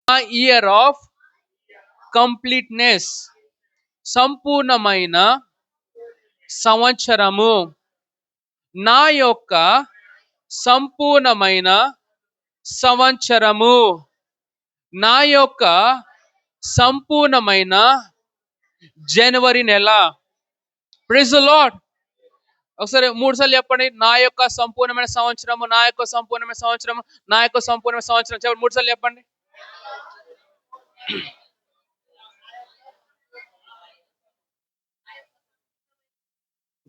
Year of completeness, సంపూర్ణమైన సంవత్సరము, నా యొక్క సంపూర్ణమైన సంవత్సరము, నా యొక్క సంపూర్ణమైన జనవరి నెల. Praise the Lord. ఒకసారి 3 సార్లు చెప్పండి. నా యొక్క సంపూర్ణమైన సంవత్సరము, నా యొక్క సంపూర్ణమైన సంవత్సరము, నా యొక్క సంపూర్ణమైన సంవత్సరం. చెప్పండి, 3 సార్లు చెప్పండి.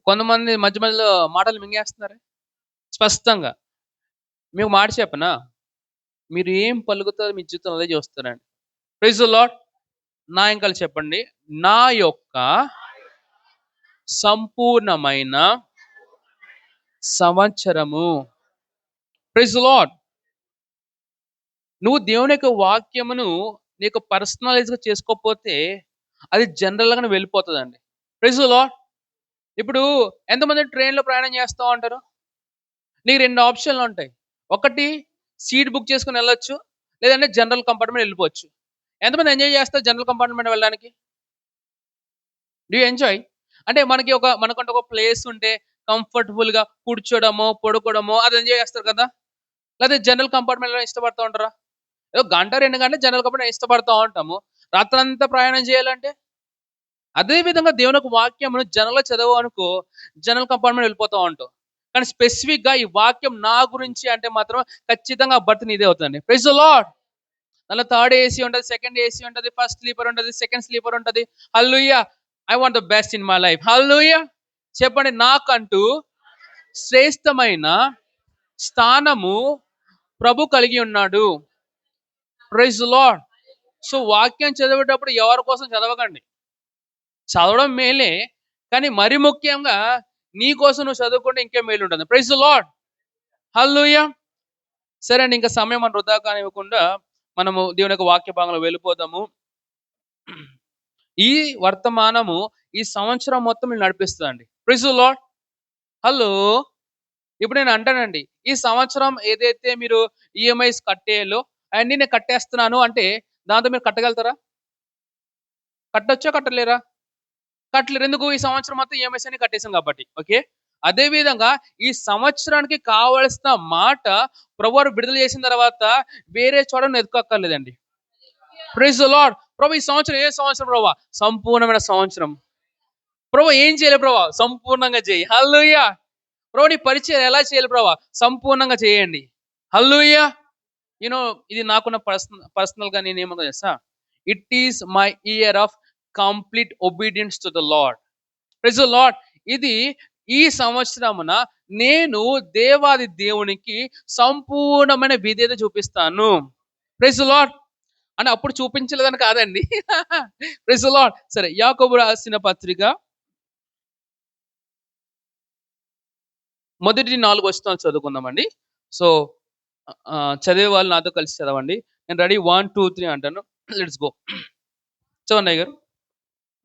కొంతమంది మధ్య మధ్యలో మాటలు మింగేస్తున్నారు స్పష్టంగా. మీకు మాట చెప్పనా, మీరు ఏం పలుకుతారో మీ జీవితంలో అదే చూస్తారండి. Praise the Lord. నా ఇంకాలు చెప్పండి. నా యొక్క సంపూర్ణమైన సంవత్సరము. Praise the Lord. నువ్వు దేవుని యొక్క వాక్యమును నీకు పర్సనలైజ్గా చేసుకోకపోతే అది జనరల్గానే వెళ్ళిపోతుందండి. Praise the Lord. ఇప్పుడు ఎంతమంది ట్రైన్లో ప్రయాణం చేస్తూ ఉంటారు? నీకు 2 ఆప్షన్లు ఉంటాయి. ఒకటి సీట్ బుక్ చేసుకుని వెళ్ళొచ్చు, లేదంటే జనరల్ కంపార్ట్మెంట్ వెళ్ళిపోవచ్చు. ఎంతమంది ఎంజాయ్ చేస్తారు జనరల్ కంపార్ట్మెంట్ వెళ్ళడానికి? Do enjoy? అంటే మనకంటే ఒక ప్లేస్ ఉంటే కంఫర్టబుల్గా కూర్చోడమో పడుకోవడమో అది ఎంజాయ్ చేస్తారు కదా. లేకపోతే జనరల్ కంపార్ట్మెంట్లో ఇష్టపడుతూ ఉంటారా? ఏదో గంట 2 గంటలు జనరల్ కంపార్ట్మెంట్ ఇష్టపడుతూ ఉంటాము. రాత్రంతా ప్రయాణం చేయాలంటే అదే విధంగా దేవుని యొక్క వాక్యమును జనరల్ చదవనుకో, జనరల్ కంపార్ట్మెంట్ వెళ్ళిపోతూ ఉంటాం. కానీ స్పెసిఫిక్గా ఈ వాక్యం నా గురించి అంటే మాత్రం ఖచ్చితంగా బర్త్ నీదే అవుతుంది. Praise the Lord. దానిలో 3rd ఏసీ ఉంటుంది, 2nd ఏసీ ఉంటుంది, 1st స్లీపర్ ఉంటుంది, 2nd స్లీపర్ ఉంటుంది. Hallelujah. I want the best in my life. Hallelujah. చెప్పండి, నాకంటూ శ్రేష్టమైన స్థానము ప్రభు కలిగి ఉన్నాడు. Praise the lord. సో వాక్యం చదివేటప్పుడు ఎవరి కోసం చదవకండి. చదవడం మేలే, కానీ మరి ముఖ్యంగా నీ కోసం నువ్వు చదువుకుంటే ఇంకే మేలు ఉంటుంది. Praise the lord. హల్లెలూయా. సరే అండి, ఇంకా సమయం మనం వృధా కానివ్వకుండా మనము దేవుని యొక్క వాక్య భాగంలో వెళ్ళిపోదాము. ఈ వర్తమానము ఈ సంవత్సరం మొత్తం నేను నడిపిస్తుందండి. Praise the lord. హలో. ఇప్పుడు నేను అంటానండి, ఈ సంవత్సరం ఏదైతే మీరు ఈఎంఐస్ కట్టేయాలో అవన్నీ నేను కట్టేస్తున్నాను అంటే దాంతో మీరు కట్టగలుగుతారా? కట్టొచ్చా కట్టలేరా? కట్టలేరు. ఎందుకు? ఈ సంవత్సరం మొత్తం ఈఎంఐస్ అని కట్టేసాం కాబట్టి. ఓకే. అదే విధంగా ఈ సంవత్సరానికి కావలసిన మాట ప్రభువారు విడుదల చేసిన తర్వాత వేరే చోట ఎదుకోక్కర్లేదండి. Praise the Lord. ప్రభు ఈ సంవత్సరం ఏ సంవత్సరం ప్రభు? సంపూర్ణమైన సంవత్సరం. ప్రభు ఏం చేయాలి ప్రభు? సంపూర్ణంగా చేయి. హల్లెలూయా. ప్రభు నీ పరిచయం ఎలా చేయాలి ప్రభు? సంపూర్ణంగా చేయండి. హల్లెలూయా. ఇది నాకున్న పర్సనల్గా నేను ఏమన్నా చేస్తా, it is my year of complete obedience to the Lord. Praise the Lord. ఇది ఈ సంవత్సరమున నేను దేవాది దేవునికి సంపూర్ణమైన విధేయత చూపిస్తాను. Praise the Lord. అని అప్పుడు చూపించలేదని కాదండి. Praise the Lord. సరే, యాకోబు రాసిన పత్రిక మొదటి 4 వచనాలు చదువుకుందామండి. సో చదివే వాళ్ళు నాతో కలిసి చదవండి. నేను రెడీ 1 2 3 అంటాను. Let's go. చదవండి అయ్య గారు.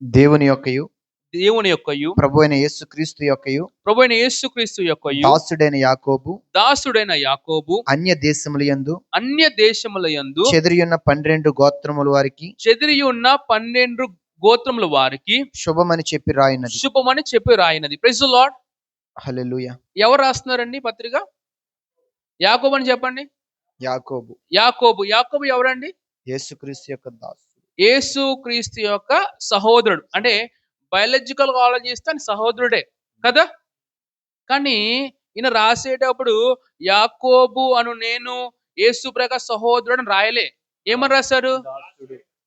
దేవుని యొక్కయు ప్రభువైన యేసుక్రీస్తు యొక్కయు దాసుడైన యాకోబు అన్య దేశములయందు చెదిరియున్న 12 గోత్రముల వారికి శుభమని చెప్పి రాయినది. Praise the lord. హల్లెలూయా. ఎవరు రాస్తున్నారండి పత్రిక? యాకోబు అని చెప్పండి. యాకోబు ఎవరండి? యేసుక్రీస్తు యొక్క దాసుడు. యేసుక్రీస్తు యొక్క సహోదరుడు. అంటే బయాలజికల్ ఆలోచిస్తే ఆయన సహోదరుడే కదా. కానీ ఈయన రాసేటప్పుడు యాకోబు అను నేను యేసు ప్రక సహోదరుడు అని రాయలే. ఏమని రాశారు?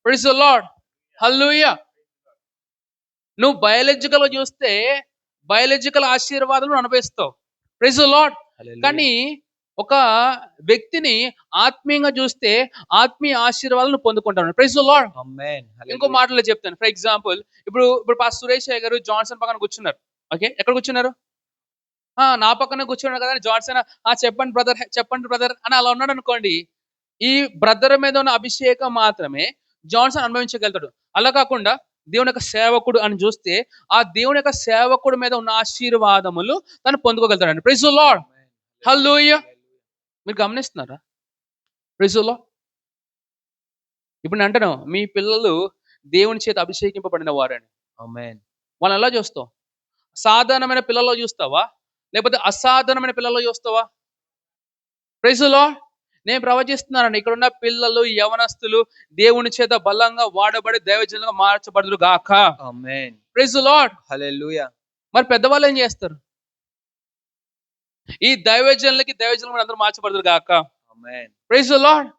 Praise the lord. హల్లెలూయా. నువ్వు బయాలజికల్ గా చూస్తే బయాలజికల్ ఆశీర్వాదాలను అనుభవిస్తావు. Praise the lord. కానీ ఒక వ్యక్తిని ఆత్మీయంగా చూస్తే ఆత్మీయ ఆశీర్వాదాలను పొందుకుంటాను. Praise the lord. ఇంకో మాటలో చెప్తాను. ఫర్ ఎగ్జాంపుల్, ఇప్పుడు పాస్టర్ సురేష్ గారు జాన్సన్ పక్కన కూర్చున్నారు. ఓకే, ఎక్కడ కూర్చున్నారు? నా పక్కన కూర్చున్నాడు కదా. జాన్సన్ చెప్పండి బ్రదర్ అని అలా ఉన్నాడు అనుకోండి, ఈ బ్రదర్ మీద ఉన్న అభిషేకం మాత్రమే జాన్సన్ అనుభవించగలుగుతాడు. అలా కాకుండా దేవుని యొక్క సేవకుడు అని చూస్తే ఆ దేవుని యొక్క సేవకుడు మీద ఉన్న ఆశీర్వాదములు తను పొందుకోగలుగుతాడండి. Praise the lord. హల్లెలూయా. మీరు గమనిస్తున్నారా? Praise the Lord. ఇప్పుడు నేను అంటాను, మీ పిల్లలు దేవుని చేత అభిషేకింపబడిన వారని. ఆమేన్. వాళ్ళని ఎలా చూస్తావు? సాధారణమైన పిల్లల్లో చూస్తావా? లేకపోతే అసాధారణమైన పిల్లల్లో చూస్తావా? Praise the lord. నేను ప్రవచిస్తున్నానండి. ఇక్కడున్న పిల్లలు, యవనస్తులు దేవుని చేత బలంగా వాడబడి దైవజనులుగా మార్చబడుదురు గాక. ఆమేన్. Praise the lord. హల్లెలూయా. మరి పెద్దవాళ్ళు ఏం చేస్తారు? ఈ దైవజనులు అందరూ మార్చబడుదురు గాక. ఆమేన్. Praise the lord.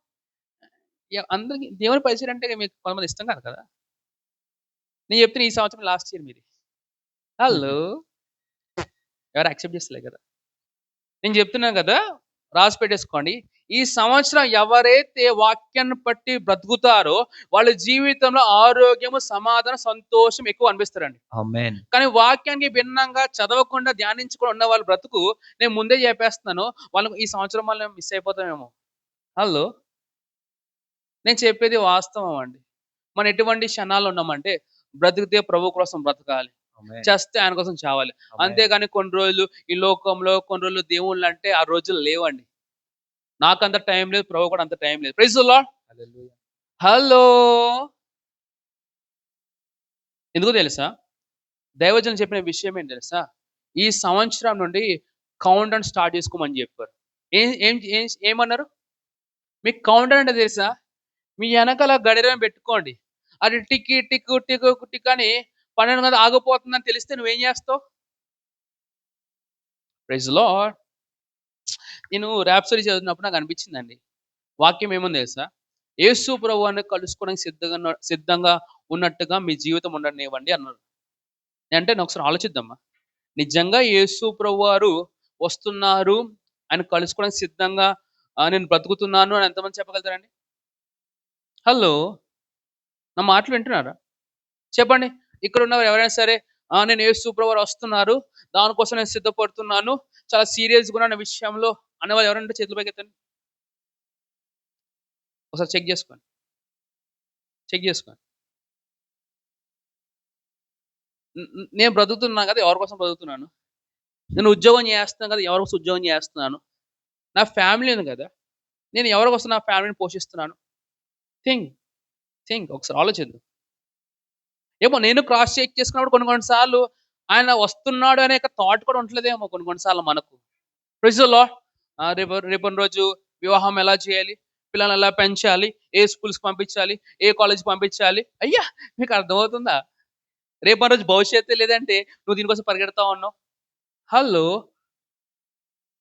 అందరికి దేవుని పరిచయం అంటే మీకు కొంతమంది ఇష్టం కాదు కదా! నేను చెప్తున్నా ఈ సంవత్సరం లాస్ట్ ఇయర్ మీది. హలో! ఎవరు యాక్సెప్ట్ చేస్తలే కదా! నేను చెప్తున్నాను కదా! రాసి పెట్టేసుకోండి. ఈ సంవత్సరం ఎవరైతే వాక్యాన్ని బట్టి బ్రతుకుతారో వాళ్ళ జీవితంలో ఆరోగ్యము, సమాధానం, సంతోషం ఎక్కువ అనిపిస్తారండి. ఆమేన్. కానీ వాక్యానికి భిన్నంగా చదవకుండా, ధ్యానించకుండా ఉన్న వాళ్ళ బ్రతుకు నేను ముందే చెప్పేస్తున్నాను. వాళ్ళకి ఈ సంవత్సరం వల్ల మిస్ అయిపోతామేమో. హలో! నేను చెప్పేది వాస్తవం అండి. మనం ఎటువంటి క్షణాల్లో ఉన్నామంటే బ్రతికితే ప్రభు కోసం బ్రతకాలి. ఆమేన్. చస్తే ఆయన కోసం చావాలి. ఆమేన్. అంతేగాని కొన్ని రోజులు ఈ లోకంలో, కొన్ని రోజులు దేవుళ్ళంటే ఆ రోజులు లేవండి. నాకంత టైం లేదు. ప్రభు కూడా అంత టైం లేదు. Praise the lord. Hallelujah. Hello! ఎందుకో తెలుసా? దైవజనులు చెప్పిన విషయం ఏంటి తెలుసా? ఈ సంవత్సరం నుండి కౌంట్ డౌన్ స్టార్ట్ చేసుకోమని చెప్పారు. ఏం ఏం ఏం ఏమన్నారు? మీకు కౌంట్ డౌన్ అంటే తెలుసా? మీ ఎనకాల గడియారం పెట్టుకోండి. అది టికి టికు టికు టిక్ అని 12 గంటలు ఆగిపోతుందని తెలిస్తే నువ్వేం చేస్తావు? Praise the lord. నేను ర్యాప్సరీ చదువుతున్నప్పుడు నాకు అనిపించిందండి. వాక్యం ఏముంది తెలుసా? యేసు ప్రభువుని కలుసుకోవడానికి సిద్ధంగా ఉన్నట్టుగా మీ జీవితం ఉండనివ్వండి అన్నారు. అంటే ఒకసారి ఆలోచిద్దామా? నిజంగా యేసు ప్రభువారు వస్తున్నారు. ఆయన కలుసుకోవడానికి సిద్ధంగా నేను బ్రతుకుతున్నాను అని ఎంతమంది చెప్పగలుగుతారండి? హలో! నా మాటలు వింటున్నారా? చెప్పండి. ఇక్కడున్నవారు ఎవరైనా సరే నేను యేసు ప్రభువారు వస్తున్నారు. దానికోసం నేను సిద్ధపడుతున్నాను. చాలా సీరియస్‌గా ఉన్నాను విషయంలో అనేవాళ్ళు ఎవరైనా ఉంటే చేతులు పైకెత్తండి. ఒకసారి చెక్ చేసుకోండి. చెక్ చేసుకోండి. నేను బ్రతుకుతున్నాను కదా! ఎవరి కోసం బ్రతుకుతున్నాను? నేను ఉద్యోగం చేస్తున్నాను కదా! ఎవరి కోసం ఉద్యోగం చేస్తున్నాను? నా ఫ్యామిలీ ఉంది కదా! నేను ఎవరి కోసం నా ఫ్యామిలీని పోషిస్తున్నాను? థింక్. థింక్. ఒకసారి ఆలోచిద్దాం. ఏమో నేను క్రాస్ చెక్ చేసుకున్నప్పుడు కొన్ని కొన్ని సార్లు ఆయన వస్తున్నాడు అనే ఒక థాట్ కూడా ఉంటలేదేమో కొన్ని కొన్ని సార్లు మనకు. Praise the Lord. రేపటి రోజు వివాహం ఎలా చేయాలి? పిల్లల్ని ఎలా పెంచాలి? ఏ స్కూల్స్‌కి పంపించాలి? ఏ కాలేజ్‌కి పంపించాలి? అయ్యా! మీకు అర్థమవుతుందా? రేపటి రోజు భవిష్యత్తే లేదంటే నువ్వు దీనికోసం పరిగెడతా ఉన్నావు. హలో!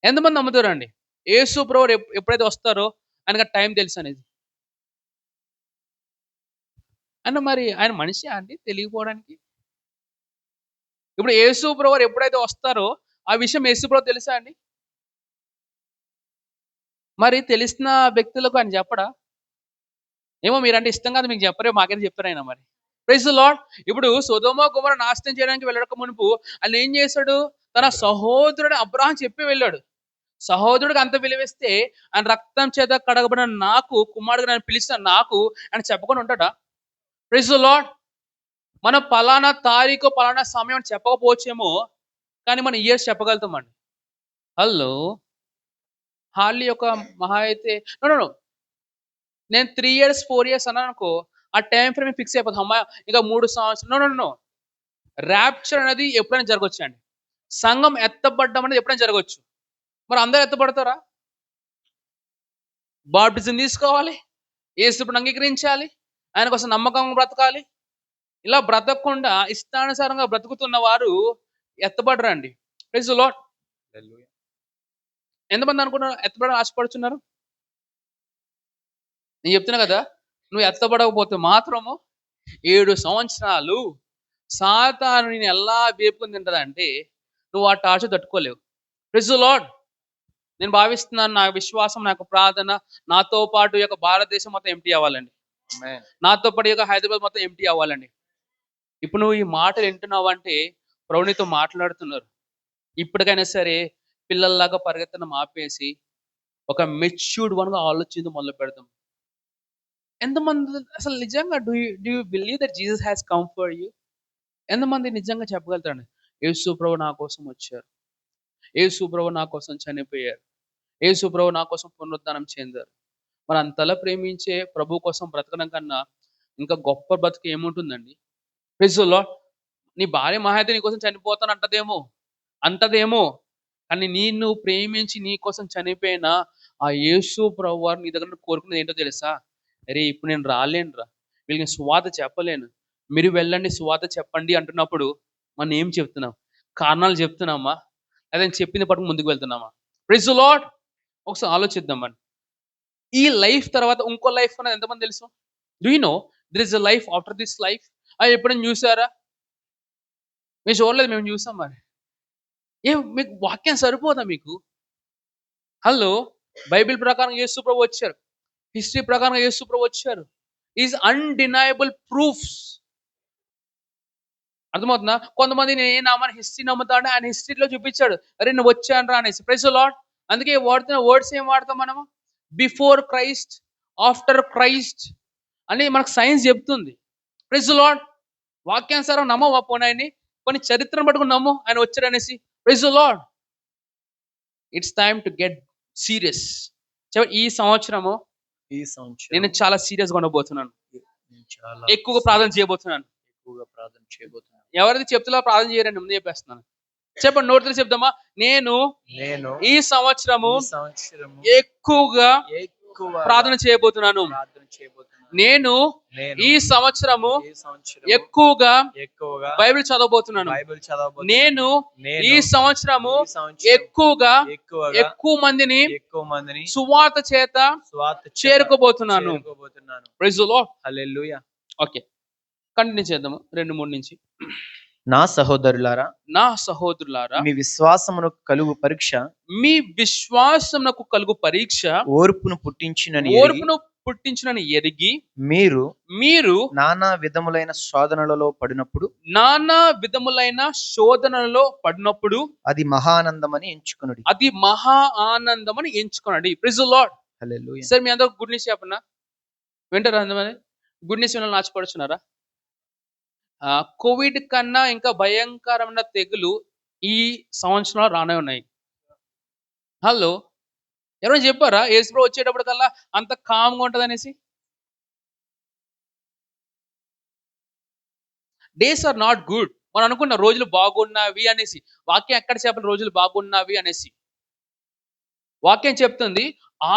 ఎంతమంది నమ్ముతారండి? యేసు ప్రభువు ఎప్పుడైతే వస్తారో ఆయనకి టైం తెలుసనేది. అంటే మరి ఆయన మనిషా అండి తెలియకపోవడానికి? ఇప్పుడు యేసు ప్రభువారు ఎప్పుడైతే వస్తారో ఆ విషయం యేసు ప్రభువుకి తెలుసా అండి? మరి తెలిసిన వ్యక్తులకు ఆయన చెప్పడా? ఏమో మీరంటే ఇష్టం కాదు మీకు చెప్పరే మాకైతే చెప్పారాయన మరి. Praise the Lord. ఇప్పుడు సొదొమ, గొమొర్రా నాశనం చేయడానికి వెళ్ళక మునుపు ఆయన ఏం చేశాడు? తన సహోదరుడు అబ్రాహాం చెప్పి వెళ్ళాడు. సహోదరుడికి అంత విలువిస్తే ఆయన రక్తం చేత కడగబడిన నాకు కుమారుడుగా నన్ను పిలిచిన నాకు ఆయన చెప్పకుండా ఉంటాడా? Praise the Lord. మనం పలానా తారీఖు, పలానా సమయం అని చెప్పకపోవచ్చేమో. కానీ మనం ఇయర్స్ చెప్పగలుగుతామండి. హలో! హార్డ్‌లీ ఒక మహా అయితే నో, నో, నో. నేను 3 ఇయర్స్, 4 ఇయర్స్ అన్నాననుకో, ఆ టైమ్ ఫ్రేమ్ ఫిక్స్ అయిపోద్ది. హమ్మయ్య! ఇంకా 3 సంవత్సరాలు నో, నో, నో. రాప్చర్ అనేది ఎప్పుడైనా జరగొచ్చండి. సంఘం ఎత్తబడ్డం అనేది ఎప్పుడైనా జరగొచ్చు. మరి అందరూ ఎత్తబడతారా? బాప్టిజం తీసుకోవాలి. యేసుప్రభుని అంగీకరించాలి. ఆయన కోసం నమ్మకంగా బ్రతకాలి. ఇలా బ్రతకకుండా ఇష్టానుసారంగా బ్రతుకుతున్న వారు ఎత్తబడరండి. Praise the lord. హల్లెలూయా. ఎంతమంది అనుకుంటున్నారు ఎత్తబడాలని ఆశపడుతున్నారు? నేను చెప్తున్నా కదా! నువ్వు ఎత్తబడకపోతే మాత్రము 7 సంవత్సరాలు సాతాను నిన్ను ఎలా వేపుకొని తింటదంటే నువ్వు ఆ టార్చర్ తట్టుకోలేవు. Praise the lord. నేను భావిస్తున్నాను నా విశ్వాసం, నా యొక్క ప్రార్థన నాతో పాటు ఈ యొక్క భారతదేశం మొత్తం ఎంప్టీ అవ్వాలండి. ఆమేన్. నాతో పాటు ఈ యొక్క హైదరాబాద్ మొత్తం ఎంప్టీ అవ్వాలండి. ఇప్పుడు నువ్వు ఈ మాటలు వింటున్నావంటే ప్రభువు నీతో మాట్లాడుతున్నారు. ఇప్పటికైనా సరే పిల్లల్లాగా పరిగెత్తడం ఆపేసి ఒక మెచ్యూర్డ్ వన్‌గా ఆలోచించడం మొదలుపెడదాం. ఎంతమంది అసలు నిజంగా do you believe that Jesus has come for you? ఎంతమంది నిజంగా చెప్పగలుగుతారండి? యేసు ప్రభు నా కోసం వచ్చారు. యేసు ప్రభు నా కోసం చనిపోయారు. యేసు ప్రభు నా కోసం పునరుద్ధానం చెందారు. మరి అంతలా ప్రేమించే ప్రభు కోసం బ్రతకడం కన్నా ఇంకా గొప్ప బతుకు ఏముంటుందండి? Praise the Lord. నీ భార్య మహా అయితే నీ కోసం చనిపోతాను అంటదేమో. కానీ నిన్ను ప్రేమించి నీ కోసం చనిపోయిన ఆ యేసు ప్రభువారు నీ దగ్గర నుండి కోరుకునేది ఏంటో తెలుసా? అరేయ్! ఇప్పుడు నేను రాలేనురా. వీళ్ళకి సువార్త చెప్పలేను. మీరు వెళ్ళండి సువార్త చెప్పండి అంటున్నప్పుడు మనం ఏం చెప్తున్నాం? కారణాలు చెప్తున్నామా? లేదా ఆయన చెప్పింది పట్టుకొని ముందుకు వెళ్తున్నామా? Praise the lord. ఒకసారి ఆలోచిద్దామండి. ఈ లైఫ్ తర్వాత ఇంకో లైఫ్ అనేది ఎంతమంది తెలుసు? Do you know there is a life after this life? ఎప్పుడైనా చూసారా? మీరు చూడలేదు, మేము చూసాం మరి. మీకు వాక్యం సరిపోదా మీకు? హలో! బైబిల్ ప్రకారం యేసు ప్రభు వచ్చారు. హిస్టరీ ప్రకారంగా యేసు ప్రభు వచ్చారు. Is undeniable proofs. అర్థమవుతుందా? కొంతమంది నేను ఏ నామాన్ని హిస్టరీ నమ్ముతాడు, ఆయన హిస్టరీలో చూపించాడు. అరే నువ్వు వచ్చానురా అనేసి. Praise the Lord. అందుకే వాడుతున్న వర్డ్స్ ఏం వాడతాం మనము? బిఫోర్ క్రైస్ట్, ఆఫ్టర్ క్రైస్ట్ అని మనకు సైన్స్ చెప్తుంది. Praise the lord. వాక్యానుసారం నమ్మవా పోనీ ఆయన్ని? పోనీ చరిత్రను పట్టుకొని నమ్ము ఆయన వచ్చాడనేసి. Praise the lord. It's time to get serious. ఈ సంవత్సరము ఈ సంవత్సరం నేను చాలా సీరియస్‌గా ఉండబోతున్నాను. నేను చాలా ఎక్కువగా ప్రార్థన చేయబోతున్నాను. ఎక్కువగా ప్రార్థన చేయబోతున్నాను. ఎవరైతే చెప్తున్నా ప్రార్థన చేయరండి, ముందు చెప్పేస్తున్నాను. చెప్పండి, నోటితో చెప్దామా? నేను నేను ఈ సంవత్సరము ఈ సంవత్సరము ఎక్కువగా ఎక్కువగా ప్రార్థన చేయబోతున్నాను. ప్రార్థన చేయబోతున్నాను. నేను నేను ఈ సంవత్సరము ఈ సంవత్సరం ఎక్కువగా ఎక్కువగా బైబిల్ చదవబోతున్నాను. బైబిల్ చదవబోతున్నాను. నేను నేను ఈ సంవత్సరము ఈ సంవత్సరం ఎక్కువగా ఎక్కువగా ఎక్కువ మందిని ఎక్కువ మందిని సువార్త చేత సువార్త చేత చేరుకోబోతున్నాను. చేరుకోబోతున్నాను. Praise the lord. హల్లెలూయా. ఓకే, కంటిన్యూ చేద్దాము 2-3 నుంచి. నా సహోదరులారా, నా సహోదరులారా, మీ విశ్వాసమునకు కలుగు పరీక్ష మీ విశ్వాసమునకు కలుగు పరీక్ష ఓర్పును పుట్టించినని ఎరిగి మీరు నానా విధములైన శోధనలలో పడినప్పుడు అది మహా ఆనందమని ఎంచుకొనుడి. Praise the lord. హల్లెలూయా. సరే, మీ అందరూ గుడ్ న్యూస్ చెప్పనా? వింటారా అందమని? గుడ్ న్యూస్ వినాలని ఆశపడుచున్నారా? కోవిడ్ కన్నా ఇంకా భయంకరమైన తెగులు ఈ సంవత్సరంలో రానే ఉన్నాయి. హలో! ఎవరైనా చెప్పారా యేసుప్రభు వచ్చేటప్పటికల్లా అంత కామ్‌గా ఉంటదనేసి? Days are not good. మనం అనుకున్న రోజులు బాగున్నవి అనేసి. వాక్యం ఎక్కడ చెప్పిన రోజులు బాగున్నవి అనేసి. వాక్యం చెప్తుంది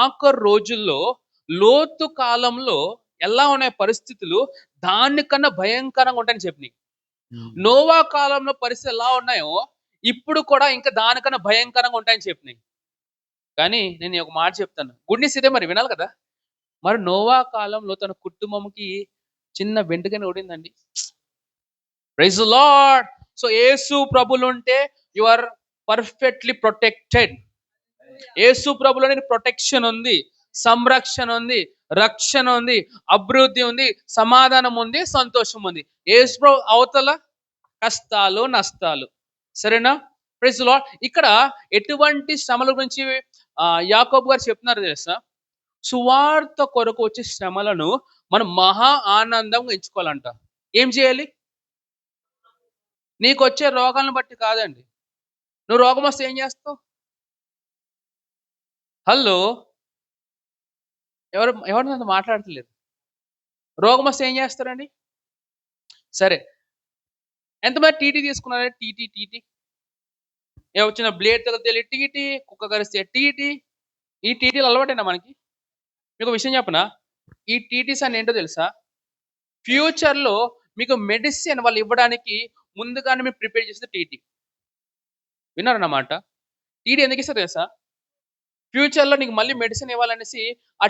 ఆఖరు రోజుల్లో లోతు కాలంలో ఎలా ఉన్నాయి పరిస్థితులు, దానికన్నా భయంకరంగా ఉంటాయని చెప్పినాయి. నోవా కాలంలో పరిస్థితులు ఎలా ఉన్నాయో ఇప్పుడు కూడా ఇంకా దానికన్నా భయంకరంగా ఉంటాయని చెప్పినాయి. కానీ నేను ఒక మాట చెప్తాను, గుడ్ న్యూస్ ఇదే, మరి వినాలి కదా. మరి నోవా కాలంలో తన కుటుంబంకి చిన్న వెంట్రుకనే ఊడిందండి. Praise the lord. So Yesu ప్రభులుంటే you are perfectly protected. Yesu ప్రభులోనే ప్రొటెక్షన్ ఉంది, సంరక్షణ ఉంది, రక్షణ ఉంది, అభివృద్ధి ఉంది, సమాధానం ఉంది, సంతోషం ఉంది. యేసు ప్రభు అవతల కష్టాలు నష్టాలు. సరేనా? Praise the Lord. ఇక్కడ ఎటువంటి శ్రమల గురించి యాకోబు గారు చెప్తున్నారు తెలుసా? సువార్త కొరకు వచ్చే శ్రమలను మనం మహా ఆనందంగా ఎంచుకోవాలంట. ఏం చేయాలి? నీకు వచ్చే రోగాలను బట్టి కాదండి. నువ్వు రోగం వస్తే ఏం చేస్తావు? హలో! ఎవరు నాతో మాట్లాడట్లేదు. రోగం వస్తే ఏం చేస్తారండి? సరే, ఎంతమంది టీటీ తీసుకున్నారా? టీటీ వచ్చిన బ్లేడ్ తగిలితే టీటీ, కుక్క కరిస్తే టీటీ. ఈ టీటీలు అలవాటేనా మనకి? మీకు విషయం చెప్పనా? ఈ టీటీస్ అని ఏంటో తెలుసా? ఫ్యూచర్లో మీకు మెడిసిన్ వాళ్ళు ఇవ్వడానికి ముందుగానే మీరు ప్రిపేర్ చేసేది టీటీ. విన్నారన్నమాట. టీటీ ఎందుకు ఇస్తారు తెలుసా? ఫ్యూచర్లో నీకు మళ్ళీ మెడిసిన్ ఇవ్వాలనేసి ఆ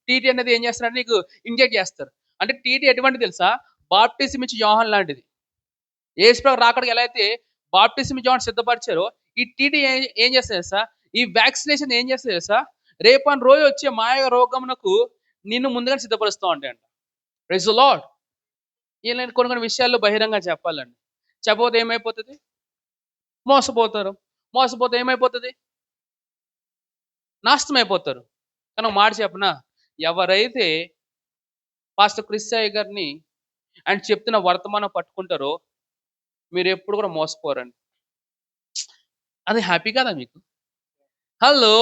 టీటీ అనేది ఏం చేస్తారంటే నీకు ఇంజెక్ట్ చేస్తారు. అంటే టీటీ ఎటువంటిది తెలుసా? బాప్టిజం ఇచ్చే యోహాన్ లాంటిది. యేసుప్రభు రాకడకి ఎలా అయితే బాప్టిజం యోహాన్ సిద్ధపరిచారో, ఈ టీటీ ఏం చేస్తుంది తెలుసా? ఈ వ్యాక్సినేషన్ ఏం చేస్తుంది తెలుసా? రేపటి రోజు వచ్చే మాయ రోగమునకు నిన్ను ముందుగానే సిద్ధపరుస్తూ ఉంటాయంట. Praise the Lord. ఇలా కొన్ని విషయాల్లో బహిరంగంగా చెప్పాలండి. చెప్పకపోతే ఏమైపోతుంది? మోసపోతారు. మోసపోతే ఏమైపోతుంది? నాశనం అయిపోతారు. కానీ ఒక మాట చెప్పనా? ఎవరైతే పాస్టర్ క్రిస్సాయి గారిని ఆయన చెప్తున్న వర్తమానం పట్టుకుంటారో మీరు ఎప్పుడు కూడా మోసపోరండి. అది హ్యాపీ కదా మీకు? Hello!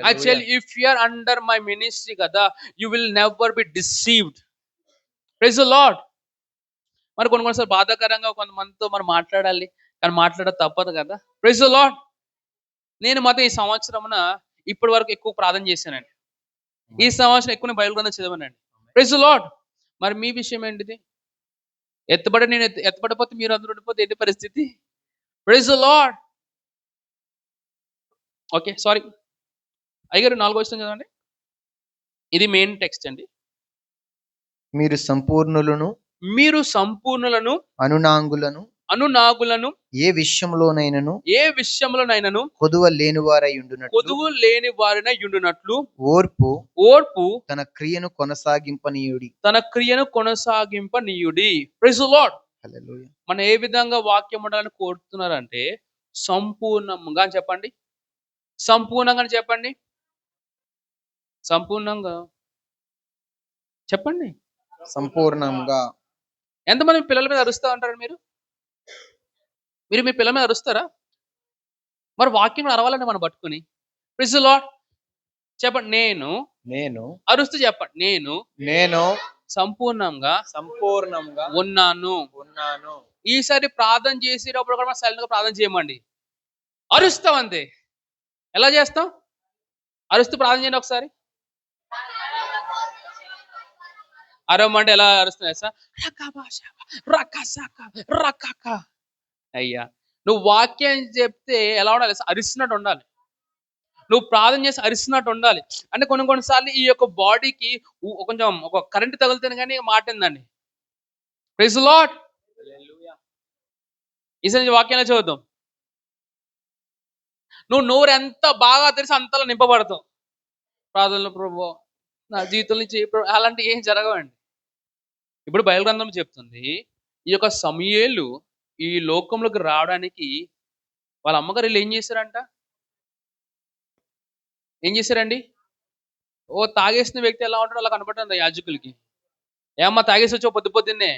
Actually, if you are under my ministry కదా, you will never be deceived. Praise the Lord. మరి కొన్నిసార్లు బాధాకరంగా కొంతమందితో మనం మాట్లాడాలి, కానీ మాట్లాడ తప్పదు కదా. Praise the Lord. నేను మాత్రం ఈ సంవత్సరమున ఇప్పటి వరకు ఎక్కువ ప్రార్థన చేశానండి. ఈ సంవత్సరం ఎక్కువ బైబిల్ గ్రంథం చదివానండి. Praise the lord. మరి మీ విషయం ఏంటిది? నేను ఎత్తబడిపోతే మీరు అందరూ ఉండిపోతే ఏంటి పరిస్థితి? Praise the Lord. Okay, sorry అయ్యగారు 4వ వచనం చదవండి. ఇది మెయిన్ టెక్స్ట్ అండి. మీరు సంపూర్ణులను అనునాగులను ఏ విషయంలోనైనను కొదువ లేని వారై ఉండునట్లు ఓర్పు తన క్రియను కొనసాగింపనీయుడి. Praise the lord. హల్లెలూయా. మనం ఏ విధంగా వాక్యం ఉండాలని కోరుతున్నారంటే సంపూర్ణంగా చెప్పండి. సంపూర్ణంగా చెప్పండి. సంపూర్ణంగా చెప్పండి. సంపూర్ణంగా. ఎంతమంది పిల్లల మీద అరుస్తూ ఉంటారు? మీరు మీ పిల్లల మీద అరుస్తారా? మరి వాక్యం అరవాలండి మనం పట్టుకుని. Praise the Lord. చెప్పండి. నేను అరుస్తూ చెప్పండి. నేను సంపూర్ణంగా ఉన్నాను. ఈసారి ప్రార్థన చేసేటప్పుడు కూడా సైలెంట్ గా ప్రార్థన చేయమండి. అరుస్తాం అంతే. ఎలా చేస్తాం? అరుస్తూ ప్రార్థన చేయండి ఒకసారి. అరవమంటే ఎలా అరుస్తున్నాయి సార్? అయ్యా, నువ్వు వాక్యం చెప్తే ఎలా ఉండాలి? అరిస్తున్నట్టు ఉండాలి. నువ్వు ప్రార్థన చేసి అరిస్తున్నట్టు ఉండాలి. అంటే కొన్నిసార్లు ఈ యొక్క బాడీకి కొంచెం ఒక కరెంట్ తగులుతుంది కానీ మాట ఏందండి. Praise the Lord. ఈసారి వాక్యాన్ని చదువుతాం. నువ్వు నోరు ఎంత బాగా తెరిచి అంతలా నింపబడతావు. ప్రార్థనలో ప్రభువా నా జీవితం నుంచి అలాంటి ఏం జరగవండి. ఇప్పుడు బైబిల్ గ్రంథం చెప్తుంది, ఈ యొక్క సమూయేలు ఈ లోకంలోకి రావడానికి వాళ్ళ అమ్మగారు వీళ్ళు ఏం చేశారండి? తాగేసిన వ్యక్తి ఎలా ఉంటాడో అలా కనపడుతుంది యాజకులకి. ఏమ్మా తాగేసి వచ్చావు పొద్దున్నే?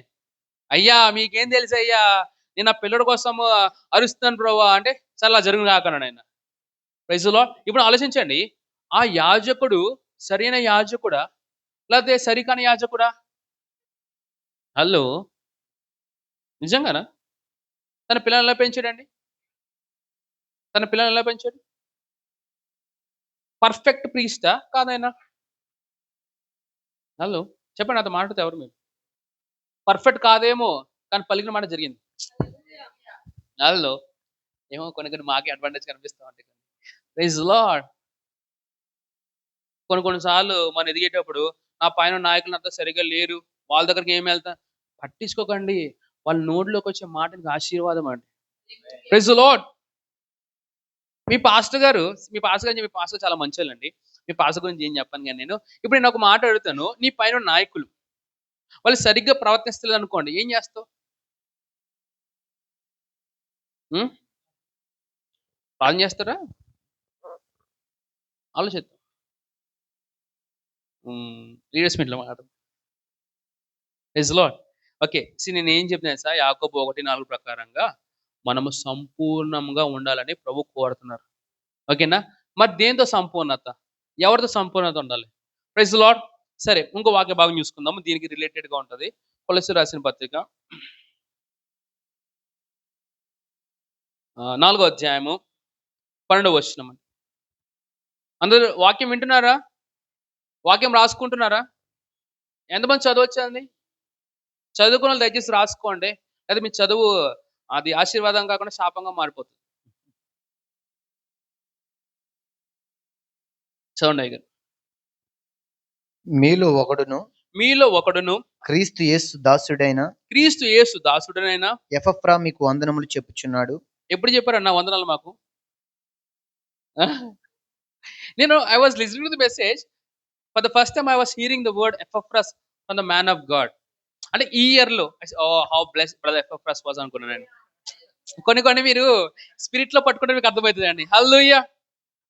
అయ్యా మీకేం తెలుసు అయ్యా, నేను నా పిల్లడి కోసం అరుస్తున్నాను ప్రభువా అంటే సరే అలా జరుగును కాకన్నాడు ఆయన. Praise the Lord. ఇప్పుడు ఆలోచించండి, ఆ యాజకుడు సరైన యాజకుడా లేకపోతే సరికాని యాజకుడా? హలో, నిజంగానా? తన పిల్లలు ఎలా పెంచాడండి? పర్ఫెక్ట్ ప్రీస్టా కాదైనా? హలో, చెప్పండి. అంత మాట్లాడితే ఎవరు మీరు? పర్ఫెక్ట్ కాదేమో, కానీ పలికిన మాట జరిగింది. హలో, ఏమో కొన్ని మాకే అడ్వాంటేజ్ కనిపిస్తూ ఉంటాయి. Praise the Lord. కొన్నిసార్లు మనం ఎదిగేటప్పుడు నా పైన నాయకులు అంతా సరిగ్గా లేరు, వాళ్ళ దగ్గరికి ఏమి వెళ్తా పట్టించుకోకండి. వాళ్ళ నోట్లోకి వచ్చే మాటకి ఆశీర్వాదం అండి. Praise the Lord. మీ పాస్టర్ గారు చాలా మంచోళ్ళండి. మీ పాస్టర్ గురించి ఏం చెప్పాను కానీ ఇప్పుడు నేను ఒక మాట అడుగుతాను. నీ పైన నాయకులు వాళ్ళు సరిగ్గా ప్రవర్తిస్తలేదు అనుకోండి, ఏం చేస్తావు? ప్రార్థన చేస్తారా? ఆలోచిద్దాం. లీడర్స్ మీట్లో మాట్లాడదాం. Praise the lord. ఓకే, నేను ఏం చెప్తున్నాను సార్, యాకోబు 1:4 ప్రకారంగా మనము సంపూర్ణంగా ఉండాలని ప్రభు కోరుతున్నారు. ఓకేనా? మరి దేంతో సంపూర్ణత? ఎవరితో సంపూర్ణత ఉండాలి? Praise the Lord. సరే, ఇంకో వాక్య భాగం చూసుకుందాము, దీనికి రిలేటెడ్గా ఉంటుంది. కొలస్సీయులకు రాసిన పత్రిక 4వ అధ్యాయము 12వ వచనం. అందరూ వాక్యం వింటున్నారా? వాక్యం రాసుకుంటున్నారా? ఎంతమంది చదవచ్చండి? చదువుకున్న వాళ్ళు దయచేసి రాసుకోండి, లేదా మీ చదువు అది ఆశీర్వాదం కాకుండా శాపంగా మారిపోతుంది. చదవండి అయ్యగారు. మీలో ఒకడును క్రీస్తు యేసు దాసుడైన ఎపఫ్రా మీకు వందనములు చెప్పుచున్నాడు. ఎప్పుడు చెప్పారన్న వందనాలు మాకు? I was listening to the message for the first time. I was hearing the word Epaphras from the man of God. అంటే ఈ ఇయర్ లో how blessed brother Epaphras was అనుకున్నానండి. కొన్ని మీరు స్పిరిట్ లో పట్టుకుంటే మీకు అర్థమవుతుంది అండి. హల్లెలూయా.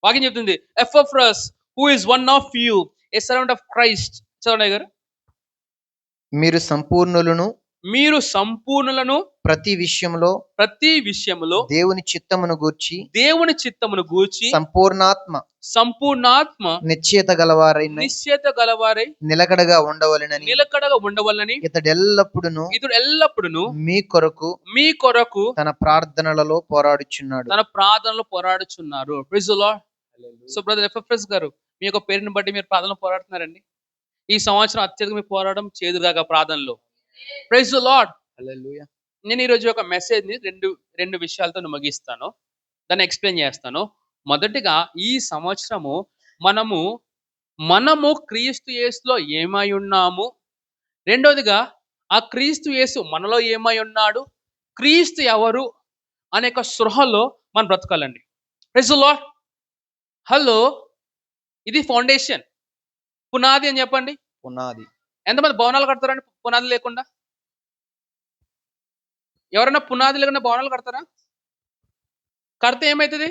వాక్యం చెప్తుంది, Epaphras who is one of you, a servant of Christ. చదవండి గారు. మీరు సంపూర్ణులను మీరు సంపూర్ణులను ప్రతి విషయంలో ప్రతి విషయములో దేవుని చిత్తమును గూర్చి దేవుని చిత్తమును గూర్చి సంపూర్ణాత్మ నిశ్చయత గలవారైన నిశ్చయత గలవారై నిలకడగా ఉండవలెనని ఇతడు ఎల్లప్పుడును మీ కొరకు తన ప్రార్థనలలో పోరాడుచున్నారు. Praise the lord. So brother FFS గారు, మీ యొక్క పేరుని బట్టి మీరు ప్రార్థనలో పోరాడుతున్నారండి. ఈ సంవత్సరం అత్యధిక మీ పోరాటం చేదురుగాక ప్రార్థనలో. Praise the lord. హల్లెలూయా. నేను ఈరోజు ఒక మెసేజ్ ని రెండు విషయాలతో ముగిస్తాను, దాన్ని ఎక్స్ప్లెయిన్ చేస్తాను. మొదటిగా, ఈ సంవత్సరము మనము క్రీస్తు యేసులో ఏమై ఉన్నాము. రెండోదిగా, ఆ క్రీస్తు యేసు మనలో ఏమై ఉన్నాడు, క్రీస్తు ఎవరు అనే ఒక స్పృహలో మనం బ్రతకాలండి. Praise the lord. హలో, ఇది ఫౌండేషన్, పునాది అని చెప్పండి. పునాది. ఎంతమంది భవనాలు కడతారండి పునాది లేకుండా? ఎవరైనా పునాది లేకుండా భవనాలు కడతారా? కడితే ఏమవుతుంది?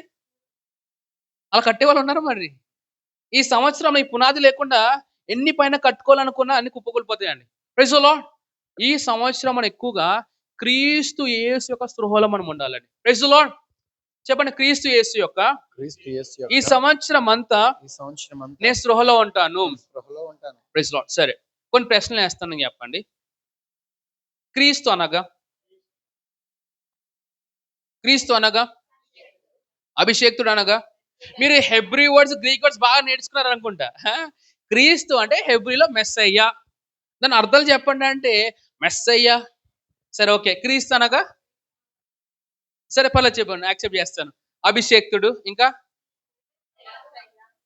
అలా కట్టే వాళ్ళు ఉన్నారు. మరి ఈ సంవత్సరం ఈ పునాది లేకుండా ఎన్ని పైన కట్టుకోవాలనుకున్నా అన్ని కుప్పకూలిపోతాయండి. Praise the lord. ఈ సంవత్సరం మనం ఎక్కువగా క్రీస్తు యేసు యొక్క స్పృహలో మనం ఉండాలండి. Praise the Lord. చెప్పండి, క్రీస్తు యేసు యొక్క ఈ సంవత్సరం అంతా నేను స్పృహలో ఉంటాను. Praise the Lord. సరే, కొన్ని ప్రశ్నలు వేస్తాను, చెప్పండి. క్రీస్తు అనగా అభిషేక్తుడు అనగా, మీరు హెబ్రీ వర్డ్స్, గ్రీక్ వర్డ్స్ బాగా నేర్చుకున్నారు అనుకుంటా. క్రీస్తు అంటే హెబ్రీలో మెస్సయ్య. దాని అర్థాలు చెప్పండి అంటే మెస్సయ్య. సరే, ఓకే. క్రీస్తు అనగా, సరే పర్లేదు చెప్పండి, యాక్సెప్ట్ చేస్తాను. అభిషేక్తుడు, ఇంకా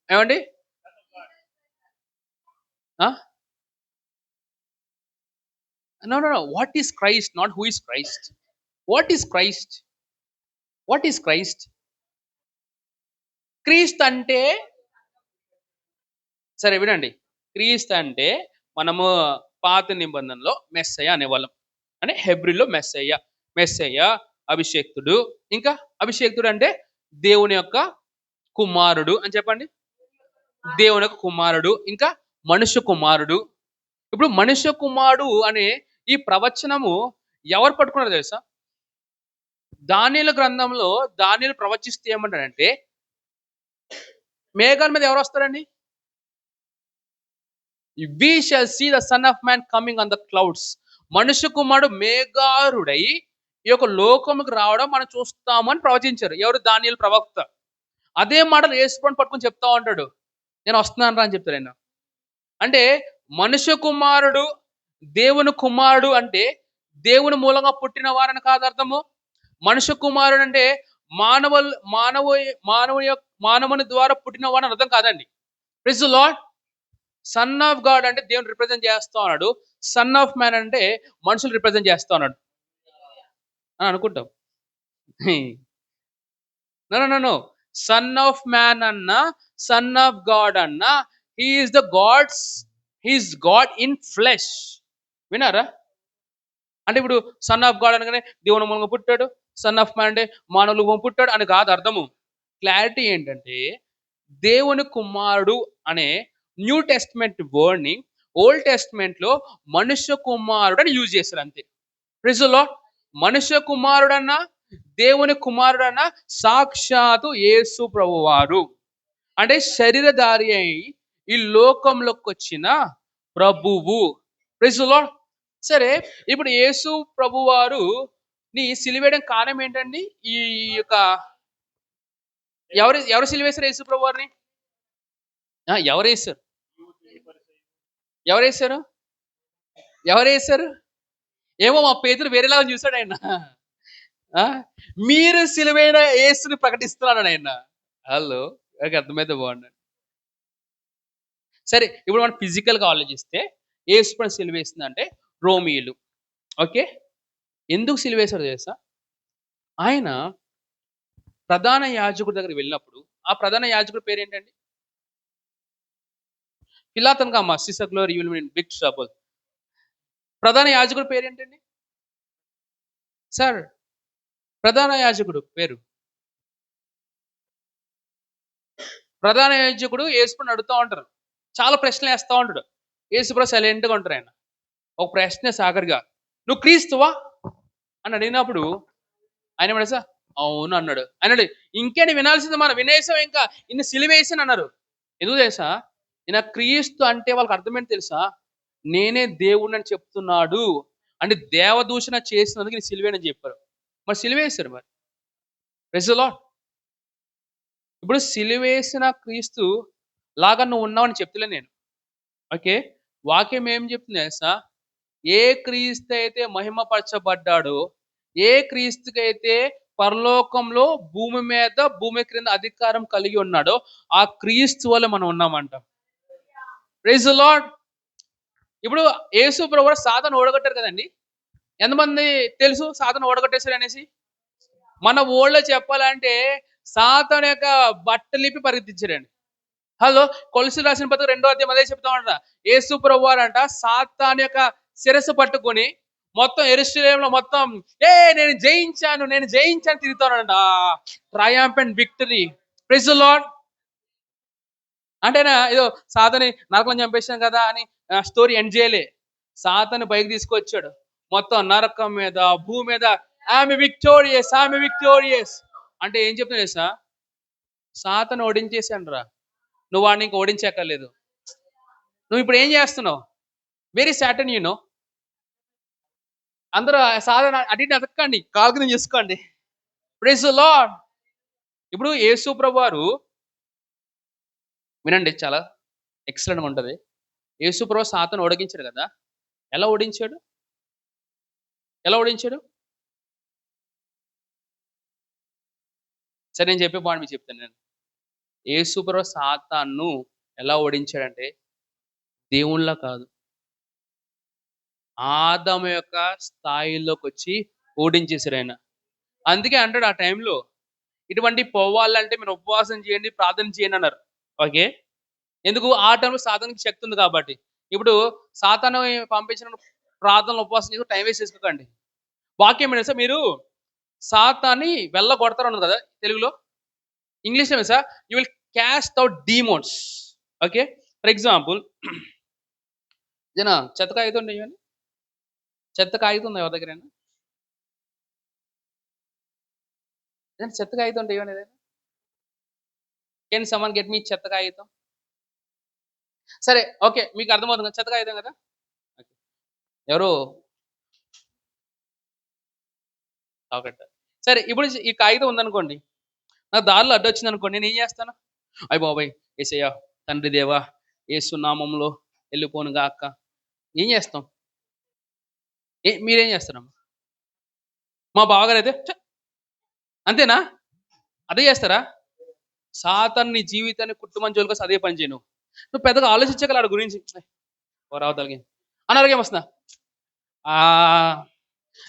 ఏమండి? No. What is Christ, not who is Christ. What is Christ? క్రీస్తు అంటే, సరే వినండి, క్రీస్తు అంటే మనము పాత నిబంధనలో మెస్సయ్య అనేవాళ్ళం. అంటే హెబ్రీలో మెస్సయ్య, అభిషేక్తుడు. ఇంకా అభిషేక్తుడు అంటే దేవుని యొక్క కుమారుడు అని చెప్పండి. దేవుని యొక్క కుమారుడు. ఇంకా మనుష్య కుమారుడు. ఇప్పుడు మనుష్య కుమారుడు అనే ఈ ప్రవచనము ఎవరు పట్టుకున్నారు తెలుసా? దానియేలు గ్రంథంలో దానియేలు ప్రవచిస్తే ఏమంటాడంటే, మేఘాల మీద ఎవరు వస్తారండి? We shall see the son of man coming on the clouds. మనుష్య కుమారుడు మేఘారుడై ఈ యొక్క లోకముకు రావడం మనం చూస్తాము అని ప్రవచించారు. ఎవరు? దానియేలు ప్రవక్త. అదే మాటలు యేసుప్రభుని పట్టుకొని చెప్తా ఉంటాడు, నేను వస్తున్నాను రా అని చెప్తాడు ఆయన. అంటే మనుష్య కుమారుడు దేవుని కుమారుడు అంటే దేవుని మూలంగా పుట్టిన వారని కాదు అర్థము. మనుష్య కుమారుడు అంటే మానవుని ద్వారా పుట్టిన వాడని అర్థం కాదండి. Praise the Lord. Son of God అంటే దేవుని రిప్రజెంట్ చేస్తా ఉన్నాడు. సన్ ఆఫ్ మ్యాన్ అంటే మనుషులు రిప్రజెంట్ చేస్తా ఉన్నాడు అని అనుకుంటాం. నో. సన్ ఆఫ్ మ్యాన్ అన్న, సన్ ఆఫ్ గాడ్ అన్న, హీఈస్ గాడ్ ఇన్ ఫ్లెష్. వినారా? అంటే ఇప్పుడు సన్ ఆఫ్ గాడ్ అనగానే దేవుని మూలంగా పుట్టాడు, సన్ ఆఫ్ మ్యాన్ అంటే మానవులు పుట్టాడు అని కాదు అర్థము. క్లారిటీ ఏంటంటే, దేవుని కుమారుడు అనే న్యూ టెస్ట్మెంట్ వర్డ్ ని ఓల్డ్ టెస్ట్మెంట్ లో మనుష్య కుమారుడు అని యూజ్ చేశారు అంతే. Praise the Lord. మనుష్య కుమారుడన్నా దేవుని కుమారుడన్నా సాక్షాత్తు యేసు ప్రభువారు. అంటే శరీరధారి అయి ఈ లోకంలోకి వచ్చిన ప్రభువు. Praise the Lord. సరే, ఇప్పుడు యేసు ప్రభువారు ని సిలువేయడం కారణం ఏంటండి? ఈ యొక్క ఎవరు సిలువేశారు యేసు ప్రభువారిని? ఎవరేశారు? ఏమో మా పేతురు వేరేలాగా చూశాడు ఆయన. మీరు సిలువైన యేసుని ప్రకటిస్తున్నాడు ఆయన. హలో, అర్థమైతే బాగుండండి. సరే, ఇప్పుడు మనం ఫిజికల్ గా ఆలోచిస్తే యేసు పైన సిలువేసిందంటే రోమియోలు. ఓకే, ఎందుకు సిలువేశారు తెలుసా? ఆయన ప్రధాన యాజకుడి దగ్గర వెళ్ళినప్పుడు, ఆ ప్రధాన యాజకుడి పేరు ఏంటండి? పిలాతన్ గా sister Glory will be in big trouble. ప్రధాన యాజకుడి పేరు ఏంటండి సార్? ప్రధాన యాజకుడు పేరు, ప్రధాన యాజకుడు యేసుప్రభుని అడుగుతూ ఉంటారు, చాలా ప్రశ్నలు వేస్తూ ఉంటాడు. యేసుప్రభు సైలెంట్గా ఉంటారు. ఆయన ఒక ప్రశ్న సాగర్గా, నువ్వు క్రీస్తువా అని అడిగినప్పుడు ఆయన ఏమన్నా సార్ అవును అన్నాడు. అన్నాడు ఇంకేంటి వినాల్సింది, మనం వినేసాం, ఇంకా ఇన్ని సిలువేసి అన్నారు. ఎందుకు తెలుసా? ఈయన క్రీస్తు అంటే వాళ్ళకి అర్థమేంటి తెలుసా? నేనే దేవుడిని అని చెప్తున్నాడు. అంటే దేవదూషణ చేసినందుకు నీ సిలువేనని చెప్పారు. మరి సిలువేశారు మరి. Praise the Lord. ఇప్పుడు సిలువేసిన క్రీస్తు లాగా నువ్వు ఉన్నావని చెప్తలే నేను. ఓకే. వాక్యం ఏం చెప్తుంది తెలుసా? ఏ క్రీస్తు అయితే మహిమపరచబడ్డాడో, ఏ క్రీస్తుకైతే పరలోకంలో భూమి మీద, భూమి క్రింద అధికారం కలిగి ఉన్నాడో, ఆ క్రీస్తు వల్ల మనం ఉన్నామంట. Praise the Lord. ఇప్పుడు యేసు ప్రభువు సాతాను ఓడగొట్టారు కదండీ! ఎంతమంది తెలుసు సాతాను ఓడగొట్టేసారు అనేసి? మన ఊళ్ళో చెప్పాలంటే సాతాను యొక్క బట్టలిప్పి పరిగెత్తించారండి. హలో! కొలస్సీయులకు రాసిన పత్రిక 2వ అధ్యాయం అదే చెప్తామంట. యేసు ప్రభువారంట సాతాను యొక్క శిరస్సు పట్టుకొని మొత్తం యెరూషలేములో మొత్తం నేను జయించాను, నేను జయించాను తిరుగుతున్నాడంట. Triumphant victory. Praise the lord. అంటేనా ఏదో సాతాన్ని నరకం చంపేసాం కదా అని స్టోరీ ఎండ్ చేయలే. సాతాన్ని పైకి తీసుకొచ్చాడు. మొత్తం నరకం మీద, భూమి మీద ఆమె విక్టోరియస్, ఆమె విక్టోరియస్ అంటే ఏం చెప్తున్నా తెలుసా? సాతాను ఓడించేసానురా. నువ్వు వాడిని ఇంక ఓడించక్కర్లేదు. నువ్వు ఇప్పుడు ఏం చేస్తున్నావు? Very Satan you know. అందరూ సాధారణ అటు ఇటు ఎతక్కండి, కాలు కింద చేసుకోండి. Praise the Lord. ఇప్పుడు యేసు ప్రభువారు వినండి, చాలా ఎక్సలెంట్‌గా ఉంటది. యేసు ప్రభు సాతాను ఓడించాడు కదా! ఎలా ఓడించాడు? ఎలా ఓడించాడు? సరే నేను చెప్పే పాయింట్ మీకు చెప్తాను నేను. యేసు ప్రభు సాతానును ఎలా ఓడించాడంటే దేవునిలా కాదు. ఆదాము యొక్క స్థాయిలోకొచ్చి ఓడించేసారు ఆయన. అందుకే అంటాడు ఆ టైంలో, ఇటువంటి పోవాలంటే మీరు ఉపవాసం చేయండి, ప్రార్థన చేయండి అన్నారు. ఓకే. ఎందుకు? ఆ టైంలో సాతానుకి శక్తి ఉంది కాబట్టి. ఇప్పుడు సాతాను పంపించిన ప్రార్థనలు, ఉపవాసం చేసి టైం వేస్ట్ చేసుకోకండి. వాక్యం ఏంటి తెలుసా? మీరు సాతాన్ని వెళ్ళగొడతారు అన్నారు కదా తెలుగులో. ఇంగ్లీష్‌లో తెలుసా? You will caste out డీమోన్స్. Okay. For example చెత్త కాగితం ఉందా ఇవ్వండి. చెత్త కాగితం ఉందా ఎవరి దగ్గరైనా? చెత్త కాగితం ఉంటే ఇవ్వండి ఏదైనా. కెన్ సమ్‌వన్ గెట్ మీ చెత్త కాగితం? సరే ఓకే. మీకు అర్థమవుతుంది కదా! చెత్త కాగితం కదా! ఓకే. ఎవరు తాగట్ట. సరే ఇప్పుడు ఈ కాగితం ఉందనుకోండి. నాకు దారిలో అడ్డొచ్చిందనుకోండి. నేనేం చేస్తాను? అయ్య బాబోయ్! యేసయ్య, తండ్రి దేవా, యేసు నామంలో వెళ్ళిపోను గాక. ఏం చేస్తాం? మీరేం చేస్తారమ్మా? మా బావగారైతే అంతేనా? అదే చేస్తారా? సాతాను నీ జీవితాన్ని కుటుంబం జోలికొస్తే అదే పని చెయ్యి నువ్వు. నువ్వు పెద్దగా ఆలోచించగల ఆడి గురించి. ఓ రావతలకి అనారోగ్యం వస్తుందా?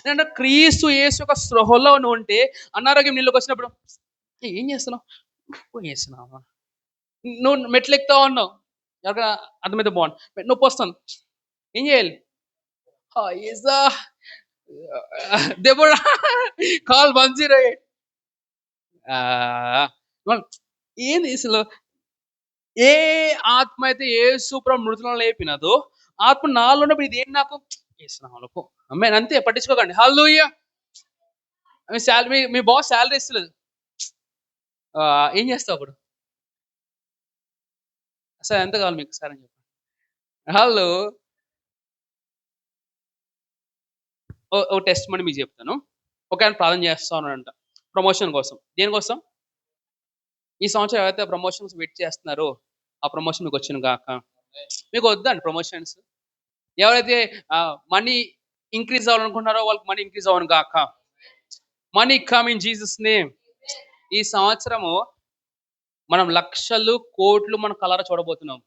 నేనంటే క్రీస్తు యేసు యొక్క స్పృహలో నువ్వు ఉంటే అనారోగ్యం నీళ్ళకి వచ్చినప్పుడు ఏం చేస్తున్నావు? చేస్తున్నావా? నువ్వు మెట్లు ఎక్కుతా ఉన్నావు. ఎవరికైనా అర్థమైతే బాగుండు. నొప్పి వస్తుంది. ఏం చేయాలి? ఏసా దేవుడా కాల్ 108. ఏంది అసలు? ఏ ఆత్మ అయితే యేసు ప్రభు మృతులను లేపినదో ఆత్మ నాలో ఉన్నప్పుడు ఇది ఏంటి నాకు? యేసునామములో పో. ఆమేన్. అంతే, పట్టించుకోకండి. హల్లెలూయా. మీ బాస్ సాలరీ ఇస్తలేదు. ఏం చేస్తావు అప్పుడు? సార్ ఎంత కావాలి మీకు సార్ అని చెప్పి. హలో. ఓ టెస్ట్ మనీ మీకు చెప్తాను. ఒక ఆయన ప్రార్థన చేస్తా ఉన్నాడంట ప్రమోషన్ కోసం. దేనికోసం? ఈ సంవత్సరం ఎవరైతే ప్రమోషన్స్ వెయిట్ చేస్తున్నారో ఆ ప్రమోషన్ మీకు వచ్చును గాక. మీకు వద్దండి ప్రమోషన్స్. ఎవరైతే మనీ ఇంక్రీజ్ అవ్వాలనుకుంటున్నారో వాళ్ళకి మనీ ఇంక్రీజ్ అవ్వను గాక. Money come in Jesus name. ఈ సంవత్సరము మనం లక్షలు, కోట్లు మన కళ్ళారా చూడబోతున్నాం.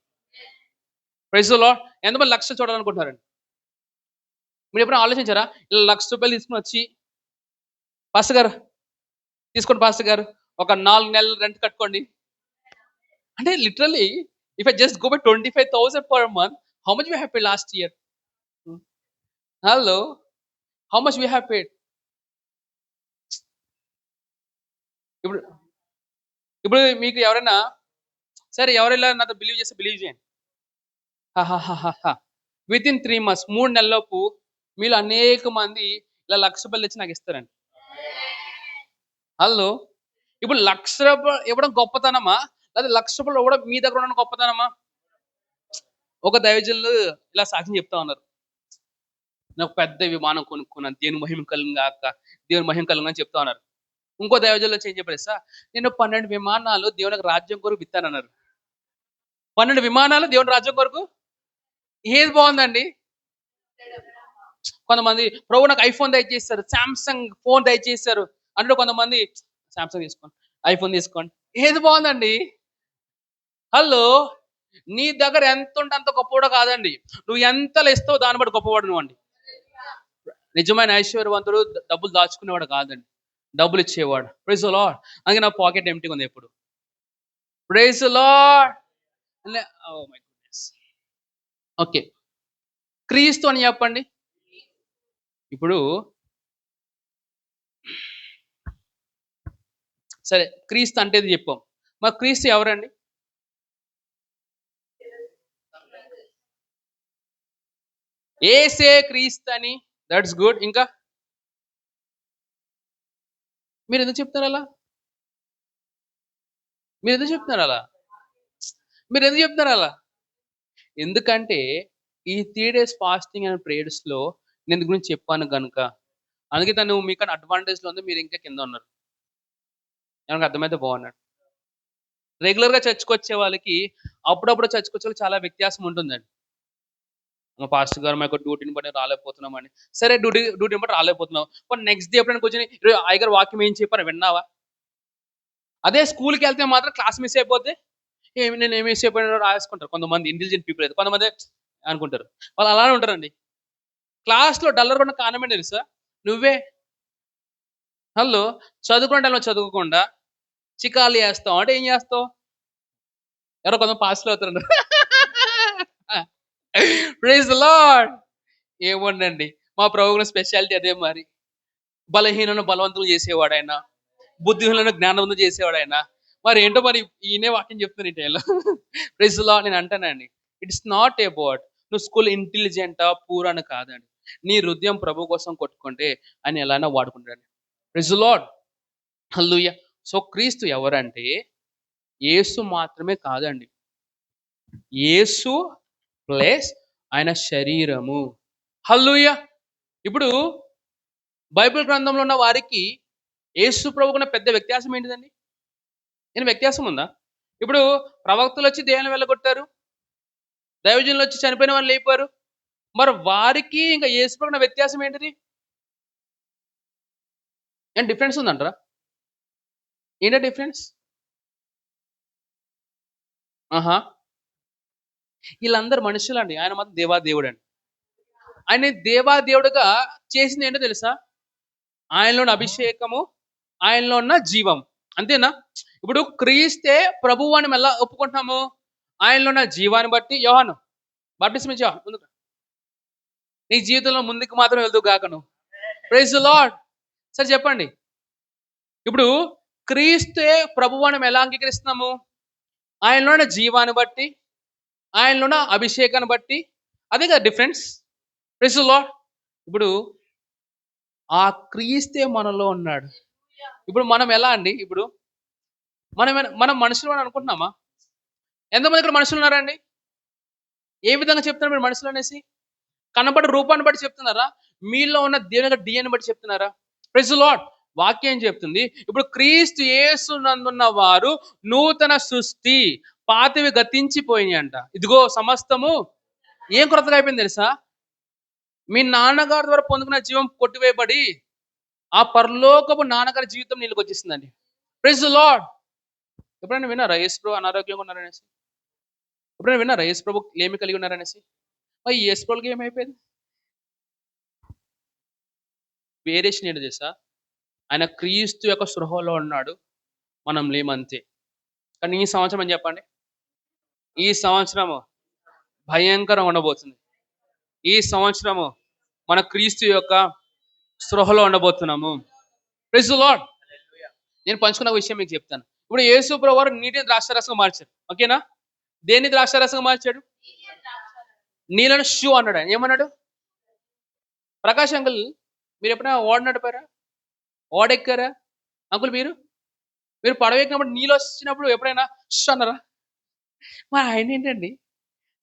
Praise the Lord. ఎంతమంది లక్షలు చూడాలనుకుంటున్నారండి? మీరు ఎప్పుడైనా ఆలోచించారా? ఇలా ₹1,00,000 తీసుకొని వచ్చి పాస్టర్ గారు తీసుకోండి పాస్టర్ గారు, ఒక 4 నెలలు రెంట్ కట్టుకోండి. అంటే literally if I just go by 25,000 per month, how much we have paid last year? Hello. How much we have paid? ఇప్పుడు ఇప్పుడు మీకు ఎవరైనా సరే ఎవరైనా నాతో బిలీవ్ చేస్తే బిలీవ్ చేయండి. వితిన్ 3 మంత్స్ 3 నెలలలోపు మీలో అనేక మంది ఇలా ₹1,00,000 ఇచ్చి నాకు ఇస్తారండి. హలో! ఇప్పుడు ₹1,00,000 ఇవ్వడం గొప్పతనమా? లేదా ₹1,00,000 ఇవ్వడం మీ దగ్గర ఉండడం గొప్పతనమా? ఒక దైవజనులు ఇలా సాక్ష్యం చెప్తా ఉన్నారు. నాకు పెద్ద విమానం కొనుక్కున్నాను. దేవుని మహిమ కలుగును గాక. దేవుని మహిమ కలుగును అని చెప్తా ఉన్నారు. ఇంకో దైవజనులు వచ్చి ఏం చెప్పారు తెలుసా? నేను 12 విమానాలు దేవునికి రాజ్యం కొరకు విత్తానన్నారు. 12 విమానాలు దేవుని రాజ్యం కొరకు ఏది బావుందండి? కొంతమంది ప్రభు నాకు ఐఫోన్ దయచేశారు. సామ్‌సంగ్ ఫోన్ దయచేశారు. అంటే కొంతమంది సామ్‌సంగ్ తీసుకోండి. ఐఫోన్ తీసుకోండి. ఏది బావుందండి? హలో! నీ దగ్గర ఎంతుంటే అంత గొప్పోడు కాదండి. నువ్వు ఎంతలో ఇస్తావో దాన్ని బట్టి గొప్పవాడు నువ్వండి. నిజమైన ఐశ్వర్యవంతుడు డబ్బులు దాచుకునేవాడు కాదండి. డబ్బులు ఇచ్చేవాడు. Praise the Lord. అందుకే నా పాకెట్ ఎంప్టీగా ఉంది ఎప్పుడు. Praise the Lord. Oh my goodness. Okay. క్రీస్తు అని చెప్పండి. ఇప్పుడు సరే క్రీస్తు అంటే ఇది చెప్పాం. మరి క్రీస్తు ఎవరండి? యేసే క్రీస్తు అని. That's good. ఇంకా మీరెందుకు చెప్తున్నారు అలా? మీరెందుకు చెప్తున్నారు అలా? మీరెందుకు చెప్తున్నారు అలా? ఎందుకంటే ఈ 3 డేస్ ఫాస్టింగ్ అండ్ ప్రేయర్స్‌లో నేను దీని గురించి చెప్పాను గనుక. అందుకే తను మీకన్నా అడ్వాంటేజ్‌లో ఉంది. మీరు ఇంకా కింద ఉన్నారు. ఏమన్నా అర్థమైతే బాగున్నాడు. రెగ్యులర్‌గా చర్చ్‌కొచ్చే వాళ్ళకి, అప్పుడప్పుడు చర్చ్‌కొచ్చే వాళ్ళకి చాలా వ్యత్యాసం ఉంటుందండి. మా పాస్టర్ గారు మాకు డ్యూటీని బట్టి రాలేకపోతున్నామని. సరే డ్యూటీని బట్టి రాలేకపోతున్నావు. పోనీ నెక్స్ట్ డే ఎప్పుడైనా కూర్చొని ఈరోజు అయ్యగారు వాక్యం ఏం చెప్పారో విన్నావా? అదే స్కూల్‌కెళ్తే మాత్రం క్లాస్ మిస్ అయిపోతే, నేనేం మిస్ అయిపోయానో రాసేసుకుంటారు. కొంతమంది ఇంటెలిజెంట్ పీపుల్ అయితే. కొంతమంది అనుకుంటారు. వాళ్ళు అలానే ఉంటారండి. క్లాస్‌లో డల్లర్‌గా ఉన్న కారణం ఏంటో తెలుసా? నువ్వే. హలో! చదువుకునే టైంలో చదువుకోకుండా చికాకులు చేస్తావు అంటే ఏం చేస్తావు? ఎవరో కొంతమంది పాస్టర్‌లు అవుతారండి. Praise the Lord. ఏమోనండి. మా ప్రభువుల స్పెషాలిటీ అదే మరి. బలహీనులను బలవంతులు చేసేవాడాయన. బుద్ధిహీనులను జ్ఞానవంతులు చేసేవాడాయన. మరి ఏంటో మరి ఈయనే వాక్యం చెప్తున్నాడు ఈ టైంలో. Praise the Lord. నేను అంటానండి. ఇట్స్ నాట్ అబౌట్ నువ్వు స్కూల్ ఇంటెలిజెంటా, పూరా అని కాదండి. నీ హృదయం ప్రభు కోసం కొట్టుకుంటే ఆయన ఎలానో వాడుకుంటాడు. Praise the Lord. Hallelujah. So క్రీస్తు ఎవరంటే యేసు మాత్రమే కాదండి. యేసు ప్లస్ ఆయన శరీరము. హల్లెలూయా. ఇప్పుడు బైబిల్ గ్రంథంలో ఉన్న వారికి యేసు ప్రభువుకున్న పెద్ద వ్యత్యాసం ఏంటిదండి? ఏమైనా వ్యత్యాసం ఉందా? ఇప్పుడు ప్రవక్తలొచ్చి దెయ్యాలను వెళ్ళగొట్టారు. దైవజనులొచ్చి చనిపోయిన వాళ్ళని లేపారు. మరి వారికి ఇంకా యేసు ప్రభువుకున్న వ్యత్యాసం ఏంటిది? ఏం డిఫరెన్స్ ఉందంటారా? ఏంటా డిఫరెన్స్? ఆహా! ఈళ్ళందరూ మనుషులండి. ఆయన మాత్రం దేవాదేవుడండి. ఆయన దేవాదేవుడుగా చేసిందేంటో తెలుసా? ఆయనలో ఉన్న అభిషేకము, ఆయనలో ఉన్న జీవం. అంతేనా? ఇప్పుడు క్రీస్తే ప్రభువు అని ఎలా ఒప్పుకుంటున్నాము? ఆయనలో ఉన్న జీవాన్ని బట్టి యోహాను బాప్టిస్మం ఇచ్చే యోహాను ముందుకు రా. నీ జీవితంలో ముందుకు మాత్రం వెళ్దువు గాక నువ్వు. Praise the Lord. సరే చెప్పండి. ఇప్పుడు క్రీస్తే ప్రభువు అని మనం ఎలా అంగీకరిస్తున్నాము? ఆయనలో ఉన్న జీవాన్ని బట్టి, ఆయనలో ఉన్న అభిషేకాన్ని బట్టి. అదే కదా డిఫరెన్స్. Praise the Lord. ఇప్పుడు ఆ క్రీస్తే మనలో ఉన్నాడు. ఇప్పుడు మనం ఎలా అండి ఇప్పుడు? మనం మనుషులం అని అనుకుంటున్నామా? ఎంతమంది ఇక్కడ మనుషులున్నారండి? ఏ విధంగా చెప్తున్నారు మీరు మనుషులనేసి? కనపడే రూపాన్ని బట్టి చెప్తున్నారా? మీలో ఉన్న దేవుని యొక్క డీఎన్‌ని బట్టి చెప్తున్నారా? Praise the Lord. వాక్యం ఏం చెప్తుంది? ఇప్పుడు క్రీస్తు యేసునందున్న వారు నూతన సృష్టి. పాతవి గతించిపోయినాయంట. ఇదిగో సమస్తము ఏం కొత్తగా అయిపోయింది తెలుసా? మీ నాన్నగారి ద్వారా పొందుకున్న జీవం కొట్టివేయబడి, ఆ పరలోకపు నాన్నగారి జీవితం నీలోకొచ్చేసిందండి. Praise the lord. ఎప్పుడైనా విన్నారా యేసు ప్రభు అనారోగ్యంగా ఉన్నారనేసి? ఎప్పుడైనా విన్నారా యేసు ప్రభు లేమి కలిగి ఉన్నారనేసి? మరి యేసు ప్రభుకి ఏమైపోయింది? వేరియేషన్ ఏంటో తెలుసా? ఆయన క్రీస్తు యొక్క స్పృహలో ఉన్నాడు. మనం లేమంతే. కానీ ఈ సంవత్సరం అని చెప్పండి. ఈ సంవత్సరము భయంకరంగా ఉండబోతుంది. ఈ సంవత్సరము మన క్రీస్తు యొక్క స్పృహలో ఉండబోతున్నాము. Praise the lord. నేను పంచుకున్న విషయం మీకు చెప్తాను. ఇప్పుడు యేసు ప్రభువారు నీటిని ద్రాక్షారసంగా మార్చారు. ఓకేనా? దేన్ని ద్రాక్షారసంగా మార్చాడు? నీళ్ళను షూ అన్నాడు ఆయన. ఏమన్నాడు? ప్రకాష్ అంకుల్, మీరు ఎప్పుడైనా ఓడ నడిపారా? ఓడెక్కారా? అంకుల్ మీరు? మీరు పడవ ఎక్కినప్పుడు నీళ్ళు వచ్చినప్పుడు ఎప్పుడైనా అన్నారా? మరి ఆయన ఏంటండి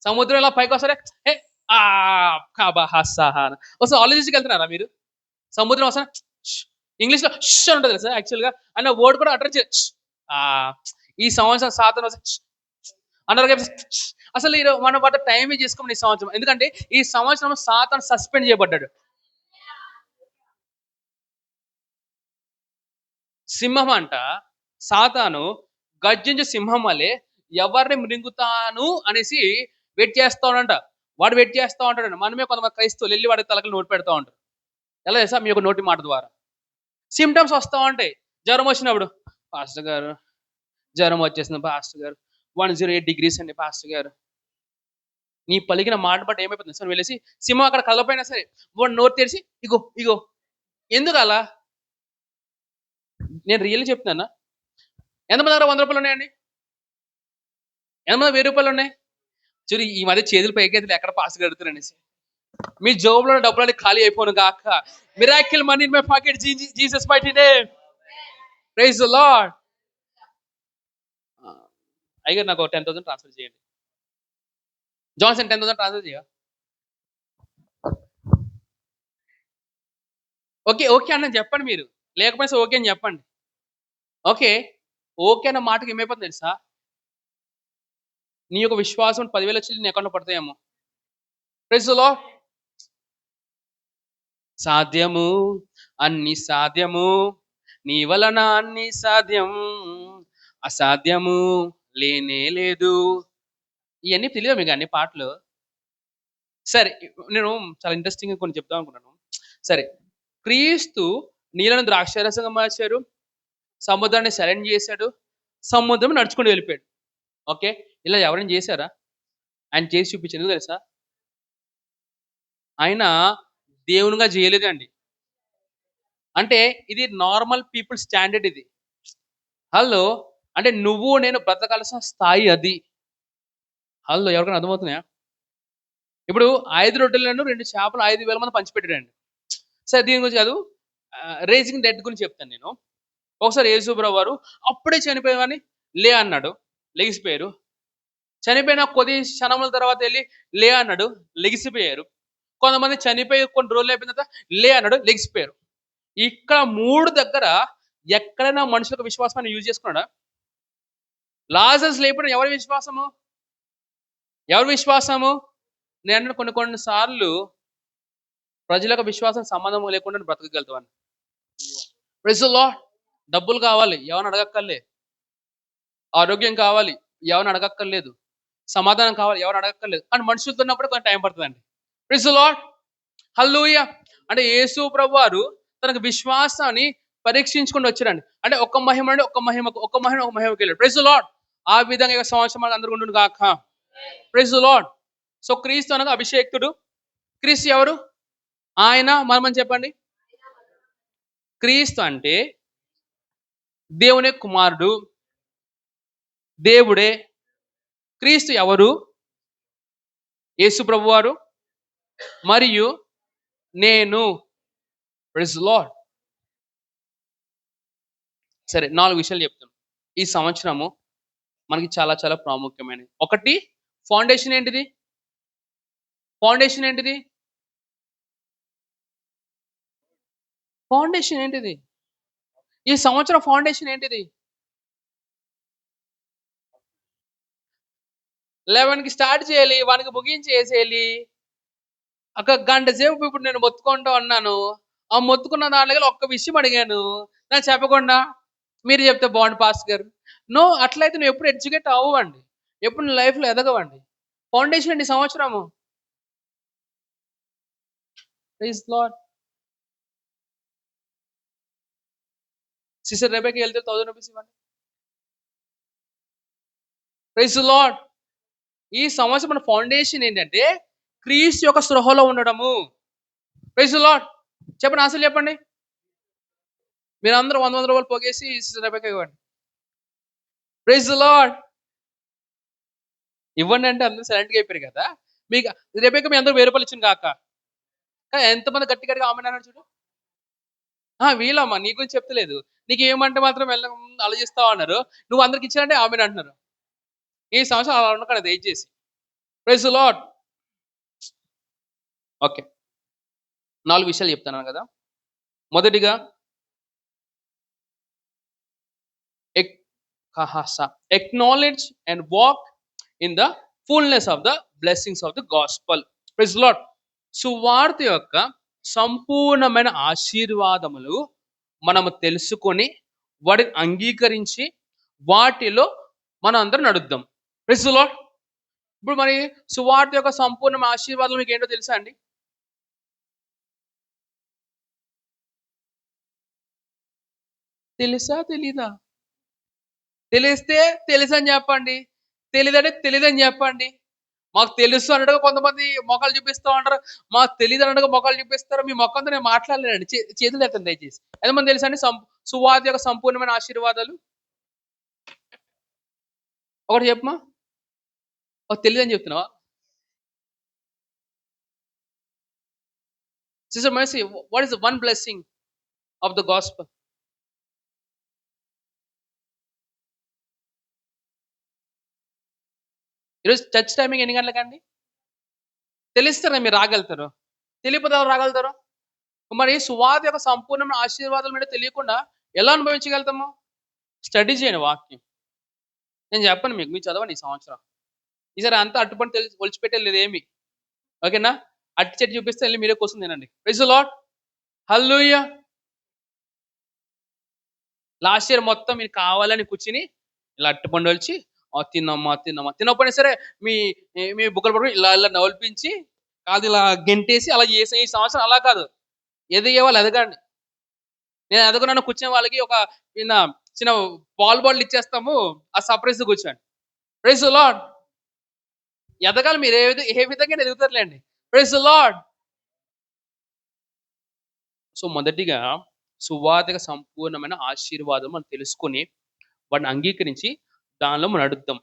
సముద్రం ఇలా పైకి వస్తారే ఏ ఆ కాబా హస్సాహా ఒకసారి ఆలోచించుకు వెళ్తున్నారా మీరు? సముద్రం వస్తా ఇంగ్లీష్లో అని ఉంటుంది సార్ యాక్చువల్గా అన్న వర్డ్ కూడా అటర్ ఆ ఈ సంవత్సరం సాధన అన్నారు కదా. అసలు మనం వాటి టైం చేసుకోమని ఈ సంవత్సరం, ఎందుకంటే ఈ సంవత్సరం సాతాను సస్పెండ్ చేయబడ్డాడు. సింహం అంట సాతాను గర్జించే సింహం వల్లే ఎవరిని మృంగుతాను అనేసి వెయిట్ చేస్తా ఉన్నాడంట. వాడు వెయిట్ చేస్తా ఉంటాడు. మనమే కొంతమంది క్రైస్తవులు వెళ్ళి వాడి తలకి నోటు పెడతా ఉంటారు. ఎలా తెలుసా? మీ యొక్క నోటి మాట ద్వారా సిమ్టమ్స్ వస్తూ ఉంటాయి. జ్వరం వచ్చినప్పుడు, పాస్టర్ గారు జ్వరం వచ్చేసింది పాస్టర్ గారు, 108 degrees అండి పాస్టర్ గారు. నీ పలికిన మాట బట్టి ఏమైపోతుంది సార్? వెళ్ళేసి సింహం అక్కడ కలపైనా సరే వాడు నోరు తెరిచి ఇగో ఇగో. ఎందుకు అలా? నేను రియల్లీ చెప్తున్నానా? ఎంతమంది దగ్గర 100 రూపాయలు ఉన్నాయండి? ఎంతమంది 1000 రూపాయలు ఉన్నాయి? చూడు ఈ మధ్య చేతులు పైకి ఎక్కడ పాస్ కడుతున్నారు అనేసి మీ జోబులో డబ్బులని ఖాళీ అయిపోను గాక. Miracle money in my pocket Jesus mighty name. Praise the Lord. అయ్యగారు నాకు 10,000 ట్రాన్స్ఫర్ చేయండి. జాన్సన్ 10,000 ట్రాన్స్ఫర్ చేయ. ఓకే ఓకే అన్న చెప్పండి మీరు. లేకపోతే ఓకే అని చెప్పండి. ఓకే ఓకే అన్న మాటకి ఏమైపోతుంది తెలుసా? నీ యొక్క విశ్వాసం 10,000 వచ్చి నీ అకౌంట్లో పడతాయేమో. Praise the lord. సాధ్యము అన్ని సాధ్యము నీ వలన అన్ని సాధ్యం, అసాధ్యము లేనే లేదు. ఇవన్నీ తెలియదు మీకు అన్ని పాటలు. సరే నేను చాలా ఇంట్రెస్టింగ్గా కొన్ని చెప్దాం అనుకున్నాను. సరే, క్రీస్తు నీళ్ళను ద్రాక్షారసంగా మార్చారు, సముద్రాన్ని సరెండర్ చేశాడు, సముద్రం నడుచుకుంటూ వెళ్ళిపోయాడు. ఓకే, ఇలా ఎవరైనా చేశారా? ఆయన చేసి చూపించారు. ఎందుకు తెలుసా? ఆయన దేవునిగా చేయలేదండి. అంటే ఇది నార్మల్ పీపుల్ స్టాండర్డ్ ఇది. హలో, అంటే నువ్వు నేను బ్రతకాల్సిన స్థాయి అది. హలో, ఎవరికైనా అర్థమవుతున్నాయా? ఇప్పుడు 5 రొట్టెలను 2 చేపలు 5,000 మంది పంచిపెట్టాడండి. సరే, దీని గురించి కాదు, రేజింగ్ డెడ్ గురించి చెప్తాను నేను. ఒకసారి యేసుప్రభువు వారు అప్పుడే చనిపోయామని లే అన్నాడు, లెగిసిపోయారు. చనిపోయిన కొద్ది క్షణముల తర్వాత వెళ్ళి లే అన్నాడు, లెగిసిపోయారు. కొంతమంది చనిపోయి కొన్ని రోజులు అయిపోయిన తర్వాత లే అన్నాడు, లెగిసిపోయారు. ఇక్కడ 3 దగ్గర ఎక్కడైనా మనుషులకు విశ్వాసాన్ని యూజ్ చేసుకున్నాడా? లాజర్స్ లేకపోతే ఎవరి విశ్వాసము? ఎవరి విశ్వాసము? నేను కొన్ని సార్లు ప్రజలకు విశ్వాసం సంబంధం లేకుండా బ్రతకగలుగుతాను. Praise the lord. డబ్బులు కావాలి, ఎవరిని అడగక్కర్లే. ఆరోగ్యం కావాలి, ఎవరిని అడగక్కర్లేదు. సమాధానం కావాలి, ఎవరిని అడగక్కర్లేదు. కానీ మనుషులతో ఉన్నప్పుడు కొంచెం టైం పడుతుందండి. Praise the lord. హల్లెలూయా. అంటే యేసు ప్రభువు వారు తనకు విశ్వాసాన్ని పరీక్షించుకుంటూ వచ్చారండి. అంటే ఒక మహిమ అంటే ఒక మహిమకి వెళ్ళాడు. Praise the Lord. ఆ విధంగా ఈ సంవత్సరం మనకు అందరూ ఉండును గాక. Praise the lord. సో క్రీస్తు అనగా అభిషేక్తుడు. క్రీస్తు ఎవరు? ఆయన మనమని చెప్పండి. క్రీస్తు అంటే దేవుని కుమారుడు, దేవుడే. క్రీస్తు ఎవరు? యేసు ప్రభువారు మరియు నేను. Praise the Lord. సరే, 4 విషయాలు చెప్తాను. ఈ సంవత్సరము మనకి చాలా చాలా ప్రాముఖ్యమైనది. ఒకటి, ఫౌండేషన్ ఏంటిది? ఫౌండేషన్ ఏంటిది? ఫౌండేషన్ ఏంటిది? ఈ సంవత్సరం ఫౌండేషన్ ఏంటిది? 11కి స్టార్ట్ చేయాలి, 1కి ముగించేసేయాలి. ఒక గంట సేపు ఇప్పుడు నేను మొత్తుకుంటూ ఉన్నాను. ఆ మొత్తుకున్న దాంట్లో ఒక్క విషయం అడిగాను, నాకు చెప్పకుండా మీరు చెప్తే బాగుండు పాస్టర్ గారు. నో, అట్లయితే నువ్వు ఎప్పుడు ఎడ్యుకేట్ అవ్వండి, ఎప్పుడు నీ లైఫ్లో ఎదగవండి. ఫౌండేషన్ అండి సంవత్సరము. Praise lord. సిస్టర్ రెబెకా వెళ్తే 1000 రూపీస్ ఇవ్వండి. Praise Lord. ఈ సంవత్సరం మన ఫౌండేషన్ ఏంటంటే క్రీస్తు యొక్క స్పృహలో ఉండడము. Praise Lord. చెప్పండి, ఆశలు చెప్పండి. మీరు అందరూ 100 రూపాయలు పోగేసి సిస్టర్ రెబెకా ఇవ్వండి. Praise Lord. ఇవ్వండి అంటే అందరూ సైలెంట్గా అయిపోయారు కదా. మీకు రెబెకా మీ అందరూ 1000 రూపాయలు ఇచ్చింది కాక. ఎంతమంది గట్టి గట్టిగా ఆమెన్ అన్నారు చూడు. వీళ్ళమ్మా నీ గురించి చెప్తలేదు. నీకేమంటే మాత్రం ఆలోచిస్తావు అన్నారు. నువ్వు అందరికి ఇచ్చానంటే ఆమెన్ అంటున్నారు. ఈ సంవత్సరం అలా ఉండకండి దయచేసి. Praise the lord. ఓకే. 4 విషయాలు చెప్తున్నాను కదా! మొదటిగా ఎక్ కహస acknowledge and walk in the fullness of the blessings of the gospel. Praise the lord. సువార్త యొక్క సంపూర్ణమైన ఆశీర్వాదములు మనము తెలుసుకొని, వాటిని అంగీకరించి, వాటిలో మనందరం నడుద్దాం. Praise the Lord. ఇప్పుడు మరి సువార్త యొక్క సంపూర్ణ ఆశీర్వాదాలు మీకేంటో తెలుసా అండి? తెలుసా? తెలీదా? తెలిస్తే తెలుసని చెప్పండి. తెలీదంటే తెలీదని చెప్పండి. మాకు తెలుసు అన్నట్టుగా కొంతమంది మొఖాలు చూపిస్తా ఉంటారు. మాకు తెలీదన్నట్టుగా మొఖాలు చూపిస్తారు. మీ మొఖంతో నేను మాట్లాడలేనండి. చేతులెత్తండి దయచేసి. ఎంతమందికి తెలుసా అండి సువార్త యొక్క సంపూర్ణమైన ఆశీర్వాదాలు? ఒకటి చెప్పమా? తెలీదని చెప్తున్నావా? Sister mercy, what is the one blessing of the gospel? ఈరోజు చర్చ్ టైమింగ్ ఎన్ని గంటలకండి? తెలిస్తేనే మీరు రాగలుగుతారు. తెలియకపోతే ఎవరు రాగలుగుతారు? మరి సువార్త యొక్క సంపూర్ణమైన ఆశీర్వాదాలు మీద తెలియకుండా ఎలా అనుభవించగలుగుతాము? స్టడీ చేయండి వాక్యం. నేను చెప్పను మీకు. మీరు చదవండి ఈ సంవత్సరం. ఈసారి అంతా అట్టుపండు ఒలిచిపెట్టేది ఏమి. ఓకేనా? అట్టి చెట్టు చూపిస్తే ఎళ్లి మీరే కూర్చొని తినండి. Praise the lord. Hallelujah. Last year మొత్తం మీరు కావాలని కూర్చొని ఇలా అట్టుపండు ఒలిచి తిన్నమ్మా, తిన్నమ్మా. తినకపోయినా సరే మీ మీ బుగ్గలు పట్టుకొని ఇలా ఇలా నవిలిపించి కాదు ఇలా గెంటేసి అలా చేసి ఈ సంవత్సరం అలా కాదు. ఎదిగే వాళ్ళు ఎదగండి. నేను ఎదగనన్న కూర్చునే వాళ్ళకి ఒక చిన్న పాలు బాటిల్ ఇచ్చేస్తాము. ఆ సర్ప్రైజ్‌గా కూర్చోండి. Praise the lord. ఎదగాలి మీరు ఏ విధంగా ఎదుగుతారులేండి. Praise the lord. సో, మొదటిగా సువార్తకు సంపూర్ణమైన ఆశీర్వాదం మనం తెలుసుకొని, వాటిని అంగీకరించి దానిలో మనం నడుద్దాం.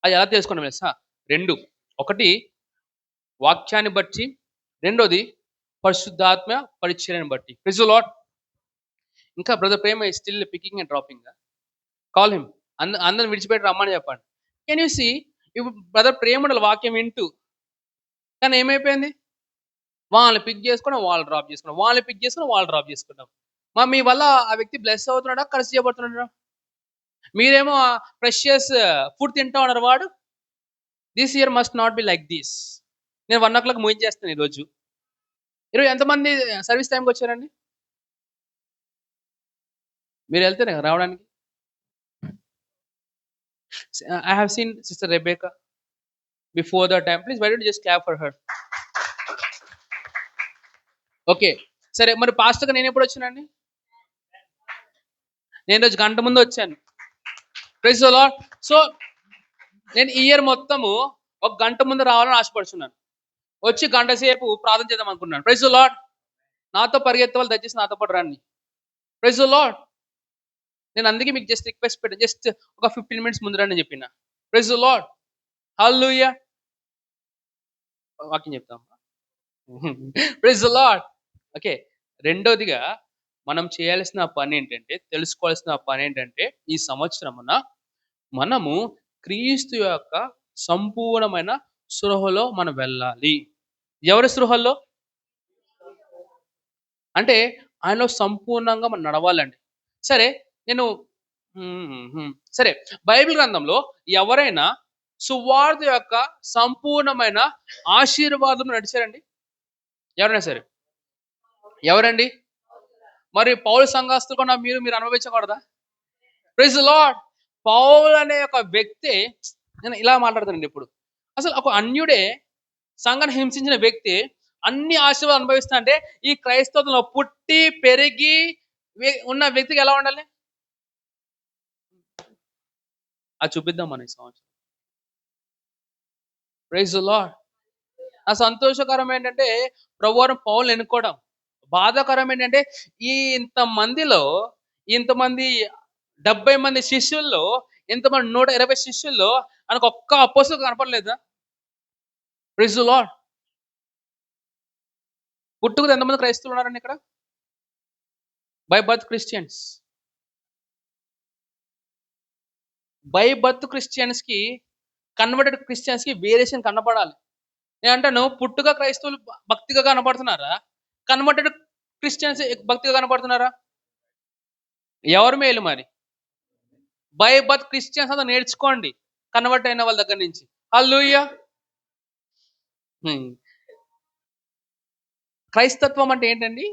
అది ఎలా తెలుసుకున్నాం తెలుసా? 2 ఒకటి వాక్యాన్ని బట్టి, రెండోది పరిశుద్ధాత్మ పరిచర్యను బట్టి. Praise the lord. ఇంకా brother Prema is still picking and dropping. Call him. అందరిని విడిచిపెట్టి రమ్మని చెప్పండి. కెన్ యూ సీ ఇప్పుడు బ్రదర్ ప్రేమ ఉండాలి వాక్యం వింటూ. కానీ ఏమైపోయింది? వాళ్ళని పిక్ చేసుకోవడం, వాళ్ళు డ్రాప్ చేసుకోవడం. వాళ్ళని పిక్ చేసుకోవడం, వాళ్ళు డ్రాప్ చేసుకుంటాం. మీ వల్ల ఆ వ్యక్తి బ్లెస్ అవుతున్నాడా? కర్స్ చేయబడుతున్నాడా? మీరేమో ప్రెషియస్ ఫుడ్ తింటా ఉన్నారు. వాడు this year must not be like this. నేను 1 o'clock ముగించేస్తాను ఈరోజు. ఈరోజు ఎంతమంది సర్వీస్ టైంకి వచ్చారండి? మీరు వెళ్తేనే కదా రావడానికి. I have seen sister Rebecca before the time. Please why don't you just clap for her. Okay. సరే మరి పాస్టర్‌గా నేనెప్పుడు వచ్చానండి? నేను రోజు గంట ముందు వచ్చాను. Praise the lord. సో, నేను ఈ ఇయర్ మొత్తము ఒక గంట ముందు రావాలని ఆశపడుచున్నాను. వచ్చి గంట సేపు ప్రార్థన చేద్దాం అనుకున్నాను. Praise the Lord. నాతో పరిగెత్తే వాళ్ళు దయచేసి నాతో పాటు రండి. Praise the lord. నేను అందుకే మీకు జస్ట్ రిక్వెస్ట్ పెట్టాను. జస్ట్ ఒక 15 మినిట్స్ ముందు రండి అని చెప్పిన. Praise the lord. హల్లెలూయా. వాక్యం చెప్తాం. Praise the lord. ఓకే. రెండోదిగా మనం చేయాల్సిన పనేంటంటే, తెలుసుకోవాల్సిన పనేంటంటే, ఈ సంవత్సరమున మనము క్రీస్తు యొక్క సంపూర్ణమైన స్పృహలో మనం వెళ్ళాలి. ఎవరి స్పృహల్లో? అంటే ఆయనలో సంపూర్ణంగా మనం నడవాలండి. సరే నేను సరే బైబిల్ గ్రంథంలో ఎవరైనా సువార్త యొక్క సంపూర్ణమైన ఆశీర్వాదం నడిచారండి? ఎవరైనా సరే. ఎవరండి? మరి పౌలు సంఘస్థులు కూడా మీరు అనుభవించకూడదా? Praise the lord. పౌలు అనే ఒక వ్యక్తి, నేను ఇలా మాట్లాడతానండి ఇప్పుడు. అసలు ఒక అన్యుడే సంఘాన్ని హింసించిన వ్యక్తి అన్ని ఆశీర్వాదాలు అనుభవిస్తా అంటే ఈ క్రైస్తవంలో పుట్టి పెరిగి ఉన్న వ్యక్తికి ఎలా ఉండాలి? అది చూపిద్దాం మనం ఈ సంవత్సరం. Praise the Lord. ఆ సంతోషకరం ఏంటంటే ప్రభువారు పౌలుని ఎన్నుకోవడం. బాధాకరం ఏంటంటే ఇంతమందిలో ఇంతమంది 70 మంది శిష్యుల్లో ఇంతమంది 120 శిష్యుల్లో ఆయనకు ఒక్క అపోస్తలుడు కనపడలేదా? Praise the lord. పుట్టుకతో ఎంతమంది క్రైస్తవులు ఉన్నారండి ఇక్కడ? By birth Christians. By birth క్రిస్టియన్స్‌కి, కన్వర్టెడ్ క్రిస్టియన్స్‌కి వేరియేషన్ కనపడాలి. నేనంటాను పుట్టుక క్రైస్తవులు భక్తిగా కనపడుతున్నారా? కన్వర్టెడ్ క్రిస్టియన్స్ భక్తిగా కనపడుతున్నారా? ఎవరు మేలు మరి? బై బర్త్ క్రిస్టియన్స్ అంతా నేర్చుకోండి. కన్వర్ట్ అయిన వాళ్ళ దగ్గర నుంచి. హల్లెలూయా! హ్మ్. క్రైస్తత్వం అంటే ఏంటండి?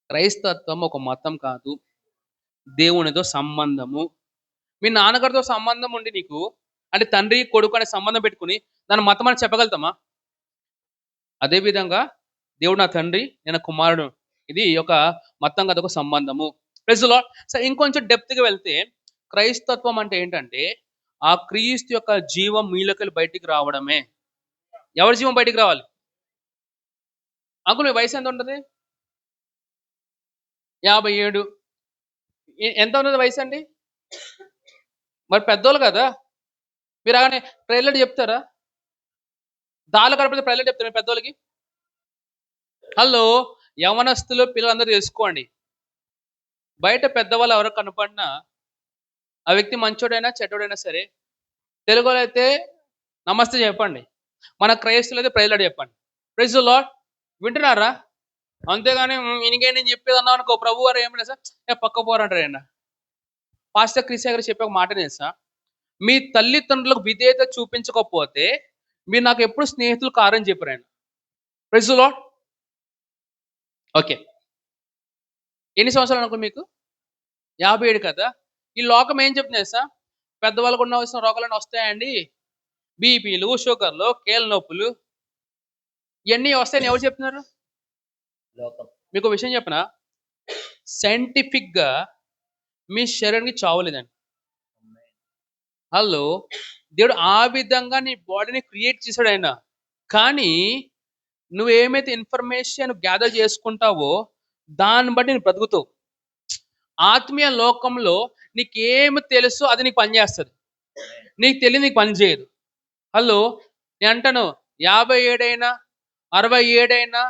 క్రైస్తత్వం ఒక మతం కాదు. దేవునితో సంబంధము. మీ నాన్నగారితో సంబంధం ఉండి నీకు అంటే తండ్రి, కొడుకు అనే సంబంధం పెట్టుకొని దాన్ని మతం అని చెప్పగలుగుతామా? అదే విధంగా దేవుడు నా తండ్రి, నేను కుమారుడు. ఇది ఒక మతం కాదు, ఒక సంబంధము. Praise the lord. సో, ఇంకొంచెం డెప్త్‌గా వెళ్తే క్రైస్తత్వం అంటే ఏంటంటే, ఆ క్రీస్తు యొక్క జీవం మీలోకెళ్ళి బయటికి రావడమే. ఎవరి జీవం బయటికి రావాలి? అంకుల్ మీ వయసు ఎంత ఉంటది? 57. ఎంత ఉన్నది వయసండి? మరి పెద్దోళ్ళు కదా! మీరు అలానే ప్రైజ్‌లార్డ్ చెప్తారా? దానిలో కనపడితే ప్రైజ్‌లార్డ్ చెప్తారా పెద్దోళ్ళకి? హలో! యవ్వనస్తులు పిల్లలందరూ తెలుసుకోండి. బయట పెద్దవాళ్ళు ఎవరో కనపడినా, ఆ వ్యక్తి మంచోడైనా, చెడ్డోడైనా సరే, తెలుగోళ్ళు అయితే నమస్తే చెప్పండి. మన క్రైస్తవులైతే ప్రైజ్ లార్డ్ చెప్పండి. Praise the Lord. వింటున్నారా? అంతేగాని ఈయనకే నేను చెప్పేది అన్నావనుకో ప్రభువారు ఏమన్నా సార్ పక్క పోరంటారు ఆయన. పాస్టర్ క్రిస్ గారు చెప్పే ఒక మాట తెలుసా? మీ తల్లిదండ్రులకు విధేయత చూపించకపోతే మీరు నాకు ఎప్పుడు స్నేహితులు కారని చెప్పారు ఆయన. Praise the lord. ఓకే. ఎన్ని సంవత్సరాలు అంకుల్ మీకు? 57 కదా! ఈ లోకం ఏం చెప్తుంది తెలుసా? పెద్దవాళ్ళకు ఉండవలసిన రోగాలన్నీ వస్తాయండి. బీపీలు, షుగర్‌లు, కీళ్ళ నొప్పులు ఇయన్నీ వస్తాయని ఎవరు చెప్తున్నారు? లోకం. మీకో విషయం చెప్పనా? సైంటిఫిక్‌గా మీ శరీరానికి చావు లేదండి. హలో! దేవుడు ఆ విధంగా నీ బాడీని క్రియేట్ చేసాడాయన. కానీ నువ్వేమైతే ఇన్ఫర్మేషన్ గ్యాదర్ చేసుకుంటావో దాన్ని బట్టి నువ్వు బ్రతుకుతావు. ఆత్మీయ లోకంలో నీకేమి తెలుసో అది నీకు పని చేస్తది. నీకు తెలియనిది నీకు పని చేయదు. హలో! నేనంటాను 57 అయినా, 67 అయినా,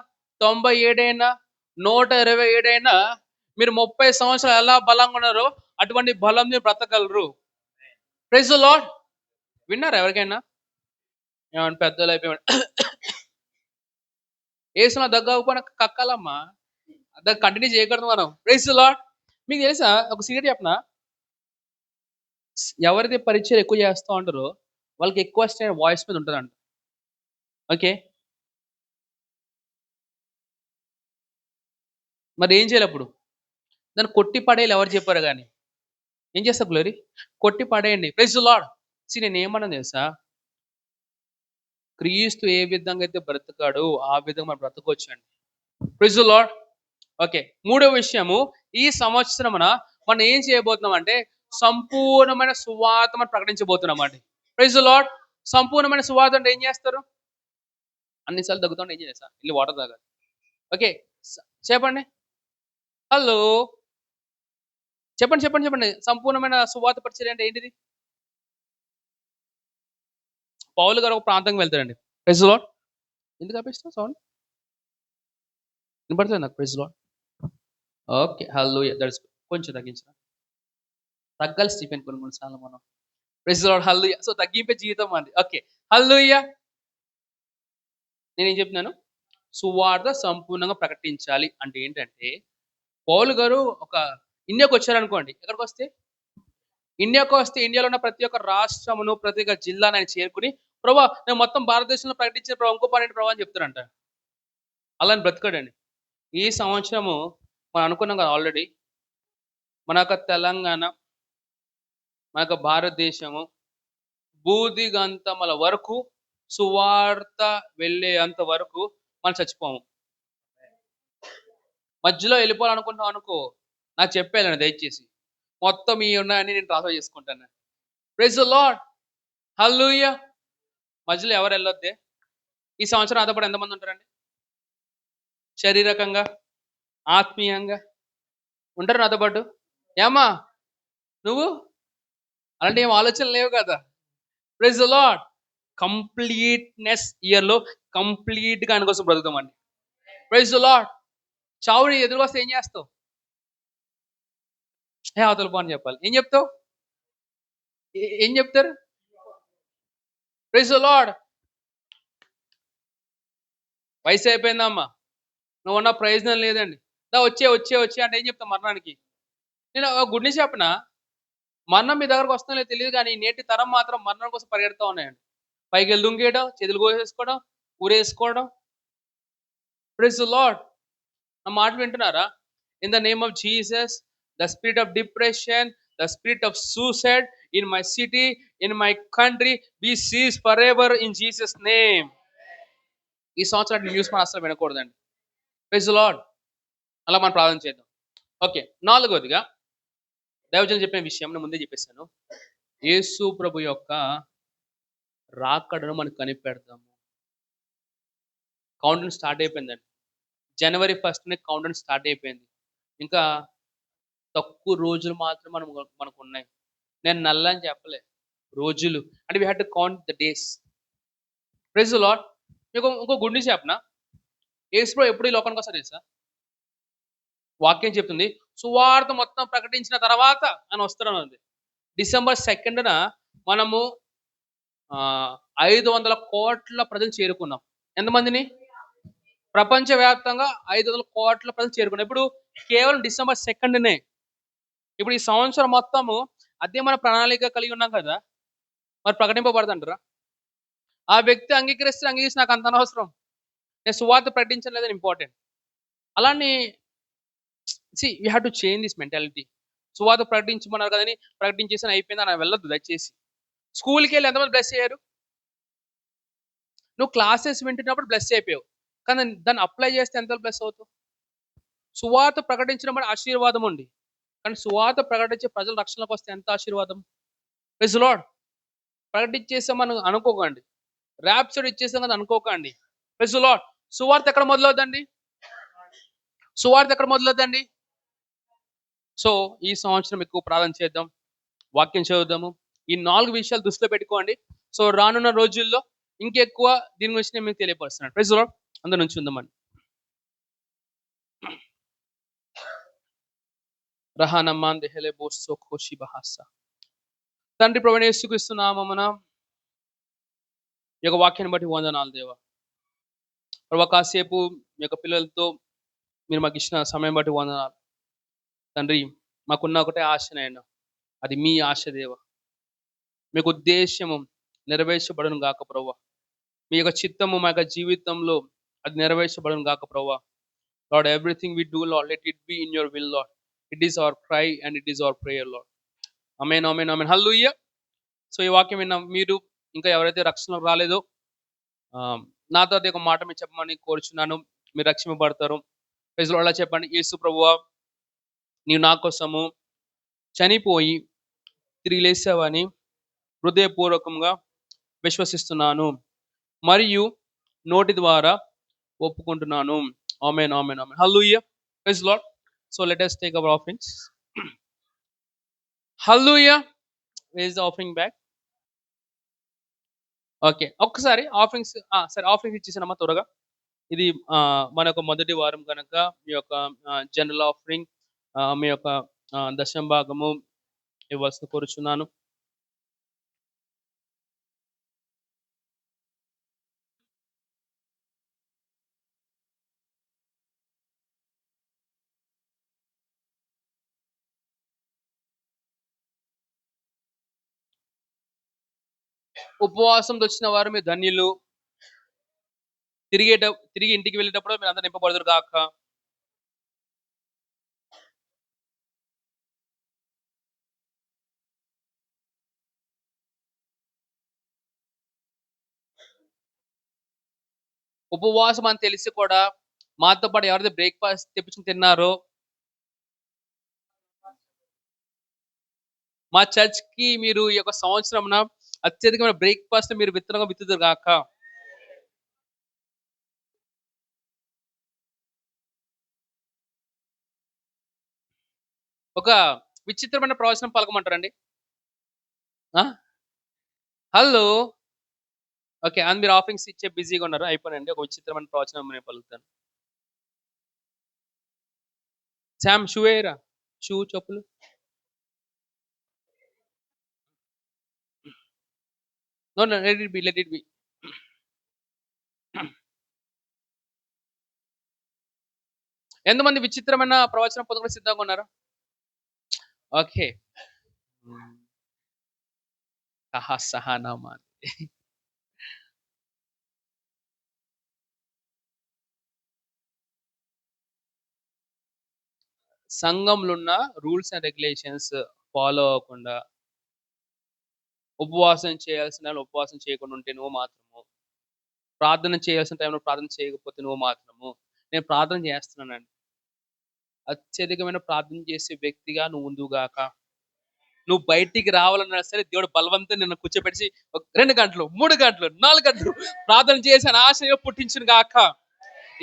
97 అయినా, 127 అయినా మీరు 30 సంవత్సరాలు ఎలా బలంగా ఉన్నారో అటువంటి బలం మీరు బ్రతకగలరు. Praise the lord. విన్నారా ఎవరికైనా? ఏమన్నా పెద్దోళ్ళు అయిపోయామని ఏసులో దగ్గకపోయినా కక్కాలమ్మా. దాన్ని కంటిన్యూ చేయకూడదు మనం. Praise the Lord. మీకు తెలుసా ఒక సీక్రెట్ చెప్పనా? ఎవరైతే పరిచయం ఎక్కువ చేస్తా ఉంటారో వాళ్ళకి ఎక్కువ స్ట్రెయిన్ వాయిస్ మీద ఉంటదంట. ఓకే. మరి ఏం చేయాలి అప్పుడు? దాన్ని కొట్టి పడేయాలి ఎవరు చెప్పారో గాని. ఏం చేస్తావు గ్లోరీ? కొట్టి పడేయండి. Praise the lord. నేనేమన్నాను తెలుసా? క్రీస్తు ఏ విధంగా అయితే బ్రతికాడో ఆ విధంగా మనం బ్రతకొచ్చండి. Praise the lord. ఓకే. మూడో విషయము ఈ సంవత్సరమున మనం ఏం చేయబోతున్నామంటే సంపూర్ణమైన సువార్త మనం ప్రకటించబోతున్నామండి. Praise the lord. సంపూర్ణమైన సువార్త అంటే ఏం చేస్తారు? అన్ని సార్లు దగ్గుతుంటే ఏం చేస్తా? ఎళ్లి వాటర్ తాగాలి. ఓకే. స చెప్పండి. హలో! చెప్పండి. సంపూర్ణమైన సువార్త పరిచర్య అంటే ఏంటిది? పౌలు గారు ఒక ప్రాంతంకి వెళ్తారండి. Praise the lord. ఎందుకు ఆపేసినావు సౌండ్? వినపడట్లేదు నాకు. Praise the lord. ఓకే. హల్లెలూయా. That's good. కొంచెం తగ్గించరా? తగ్గాలి స్టీఫెన్ కొన్ని కొన్ని సార్లు మనం. Praise the lord. Hallelujah. So తగ్గింపే జీవితం మనది. ఓకే. హల్లెలూయా. నేనేం చెప్తున్నాను? సువార్త సంపూర్ణంగా ప్రకటించాలి అంటే ఏంటంటే, పౌలు గారు ఒక ఇండియాకొచ్చారనుకోండి. ఎక్కడికొస్తే? ఇండియాకొస్తే ఇండియాలో ఉన్న ప్రతి ఒక్క రాష్ట్రమును, ప్రతి ఒక్క జిల్లాను ఆయన చేరుకొని, ప్రభా నేను మొత్తం భారతదేశంలో ప్రకటించిన ప్రభా ఇంకో పనేంటి ప్రభా అని చెప్తారంట. అలా అని బ్రతికాడండి. ఈ సంవత్సరము మనం అనుకున్నాం కదా ఆల్రెడీ. మన యొక్క తెలంగాణ, మన యొక్క భారతదేశము బూదిగంతముల వరకు సువార్త వెళ్ళేంత వరకు మనం చచ్చిపోము. మధ్యలో వెళ్ళిపోవాలనుకుంటున్నాం అనుకో, నాకు చెప్పేయాలండి దయచేసి. మొత్తం ఇయి ఉన్నాయన్నీ నేను ట్రాన్స్‌ఫర్ చేసుకుంటాను. Praise the lord. హల్లెలూయా. మధ్యలో ఎవరు ఎళ్ళొద్దే. ఈ సంవత్సరం నాతో పాటు ఎంతమంది ఉంటారండి? శారీరకంగా, ఆత్మీయంగా ఉంటారా నాతో పాటు? ఏమ్మా! నువ్వు? అలాంటి ఏం ఆలోచనలు లేవు కదా! Praise the lord. కంప్లీట్నెస్ ఇయర్లో కంప్లీట్గా ఆయన కోసం బ్రతుకుతామండి. Praise the lord. చావుని ఎదురుగా వస్తే ఏం చేస్తావు? అవతల పో అని చెప్పాలి. ఏం చెప్తావు? ఏం చెప్తారు? Praise the Lord. వయసు అయిపోయిందమ్మా, నువ్వు ఉన్న ప్రయోజనం లేదండి, వచ్చే వచ్చే వచ్చే అంటే ఏం చెప్తాం మరణానికి? నేను గుడ్ న్యూస్ చెప్పనా, మరణం మీ దగ్గరకు వస్తుందో లేదో తెలియదు కానీ నేటి తరం మాత్రం మరణం కోసం పరిగెడతా ఉన్నాయండి. పైకి వెళ్ళి దుంకేయడం, చేతులు కోసేసుకోవడం, ఊరేసుకోవడం. Praise the lord. నా మాట వింటున్నారా? In the name of Jesus, the spirit of depression, the spirit of suicide in my city, in my country be cease for ever in Jesus name. ఈ సంవత్సరం న్యూస్ మనం అసలు వినకూడదండి. Praise the lord. అలా మనం ప్రార్థన చేద్దాం. ఓకే, నాలుగవదిగా దైవజనులు చెప్పిన విషయం నేను ముందే చెప్పేశాను. యేసు ప్రభు యొక్క రాకడను మనం కనిపెడదాము. కౌంటింగ్ స్టార్ట్ అయిపోయిందండి. జనవరి 1st కౌంటింగ్ స్టార్ట్ అయిపోయింది. ఇంకా తక్కువ రోజులు మాత్రం మనకు ఉన్నాయి. నేను నెల అని చెప్పలే, రోజులు. అంటే we had to count the days. Praise the Lord. మీకు ఇంకో గుడ్ న్యూస్ చెప్పనా? యేసు ప్రభు ఎప్పుడు ఈ లోకానికి వస్తారో తెలుసా? వాక్యం చెప్తుంది, సువార్త మొత్తం ప్రకటించిన తర్వాత ఆయన వస్తారన్నది. డిసెంబర్ 2న మనము 500 కోట్ల ప్రజలు చేరుకున్నాం. ఎంతమందిని? ప్రపంచవ్యాప్తంగా 500 కోట్ల ప్రజలు చేరుకున్నాం. ఇప్పుడు కేవలం డిసెంబర్ 2నే. ఇప్పుడు ఈ సంవత్సరం మొత్తము అదే మన ప్రణాళిక కలిగి ఉన్నాం కదా, మరి ప్రకటింపబడదంటారా? ఆ వ్యక్తి అంగీకరిస్తే నాకు అంత అనవసరం, నేను సువార్త ప్రకటించలేదని ఇంపార్టెంట్. అలానే we have to change this mentality. సువార్త ప్రకటించమన్నారు కదని ప్రకటించేసి అయిపోయింది అని వెళ్ళొద్దు దయచేసి. స్కూల్కి వెళ్ళి ఎంతమంది బ్లెస్ అయ్యారు? నువ్వు క్లాసెస్ వింటున్నప్పుడు బ్లెస్ అయిపోయావు, కానీ దాన్ని అప్లై చేస్తే ఎంత బ్లెస్ అవుతావు? సువార్త ప్రకటించడం అంటే ఆశీర్వాదం ఉంది, కానీ సువార్త ప్రకటించే ప్రజల రక్షణకు వస్తే ఎంత ఆశీర్వాదం. Praise the lord. ప్రకటించేసామని అనుకోకండి, ర్యాప్చర్ ఇచ్చేసాం కదా అనుకోకండి. Praise the lord. సువార్త ఎక్కడ మొదలవుద్దండి? సువార్త ఎక్కడ మొదలవుద్దండి? సో ఈ సంవత్సరం ఎక్కువ ప్రార్థన చేద్దాం, వాక్యం చదువుదాము. ఈ 4 విషయాలు దృష్టిలో పెట్టుకోండి. సో రానున్న రోజుల్లో ఇంకెక్కువ దీని గురించి నేను మీకు తెలియపరుస్తున్నాను. Praise the Lord. అందరి నుంచి ఉందామని. రహానమ్మాన్ దెహలే బోస్సో ఖోషి బహాసా. తండ్రి ప్రభువైన యేసుక్రీస్తు నామమున ఈ యొక్క వాక్యాన్ని బట్టి వందనాలు దేవా. ప్రభు, కాసేపు మీ యొక్క పిల్లలతో మీరు మాకు ఇచ్చిన సమయం బట్టి వందనాలు తండ్రి. మాకున్న ఒకటే ఆశనైనా, అది మీ ఆశ దేవా. మీకు ఉద్దేశము నెరవేర్చబడను గాక ప్రభువా. మీ యొక్క చిత్తము మా యొక్క జీవితంలో అది నెరవేర్చబడను గాక ప్రభువా. Lord, everything we do Lord, let it be in your will Lord. It is our cry and it is our prayer Lord. Amen, amen, amen. Hallelujah. So ఈ వాక్యం విన్న మీరు ఇంకా ఎవరైతే రక్షణకు రాలేదో, నాతో అది ఒక మాట మీరు చెప్పమని కోరుచున్నాను. మీరు రక్షింపబడతారు. Praise lord. అలా చెప్పండి. యేసు ప్రభువా, నీవు నా కోసము చనిపోయి తిరిగి లేచావని హృదయపూర్వకంగా విశ్వసిస్తున్నాను మరియు నోటి ద్వారా ఒప్పుకుంటున్నాను. ఆమేన్, ఆమేన్, ఆమేన్. హల్లెలూయా. Praise lord. So let us take our offerings. హల్లెలూయా. Where is the offering bag? Okay, ఒక్కసారి ఆఫరింగ్స్ సరే ఆఫరింగ్స్ ఇచ్చేసానమ్మా త్వరగా. ఇది మన యొక్క మొదటి వారం కనుక మీ యొక్క జనరల్ ఆఫరింగ్, మీ యొక్క దశమ భాగము ఇవ్వాల్సిన కోరుచున్నాను. ఉపవాసంతో వచ్చిన వారు మీరు ధన్యులు. తిరిగి ఇంటికి వెళ్ళేటప్పుడు మీరు అందరూ నింపబడుదురు గాక. ఉపవాసం అని తెలిసి కూడా మాతో పాటు ఎవరైతే బ్రేక్ఫాస్ట్ తెప్పించుకుని తిన్నారో, మా చర్చ్కి మీరు ఈ యొక్క సంవత్సరంన అత్యధికమైన బ్రేక్ఫాస్ట్ మీరు విత్తనంగా విత్తుదురు గాక. ఒక విచిత్రమైన ప్రవచనం పలకమంటారండి. Hello okay. మీరు ఆఫరింగ్స్ ఇచ్చే బిజీగా ఉన్నారు. అయిపోయినండి. ఒక విచిత్రమైన ప్రవచనం నేను పలుకుతాను. సామ్ షూ ఎయరా. షూ, చెప్పులు. No, no. Let it be. Let it be. ఎంతమంది విచిత్రమైన ప్రవచనం పొందుకునే సిద్ధంగా ఉన్నారు? ఓకే. హ్మ్. సహనామా. సంఘంలో ఉన్న రూల్స్ అండ్ రెగ్యులేషన్స్ ఫాలో అవ్వకుండా, ఉపవాసం చేయాల్సిన వాళ్ళు ఉపవాసం చేయకుండా ఉంటే నువ్వు మాత్రము, ప్రార్థన చేయాల్సిన టైంలో ప్రార్థన చేయకపోతే నువ్వు మాత్రము. నేను ప్రార్థన చేస్తున్నానండి. అత్యధికమైన ప్రార్థన చేసే వ్యక్తిగా నువ్వు ఉందువుగాక. నువ్వు బయటికి రావాలన్నా సరే దేవుడు బలవంతం నిన్ను కూర్చోబెట్టి 2 గంటలు, 3 గంటలు, 4 గంటలు ప్రార్థన చేసి అని ఆశయం పుట్టించును గాక.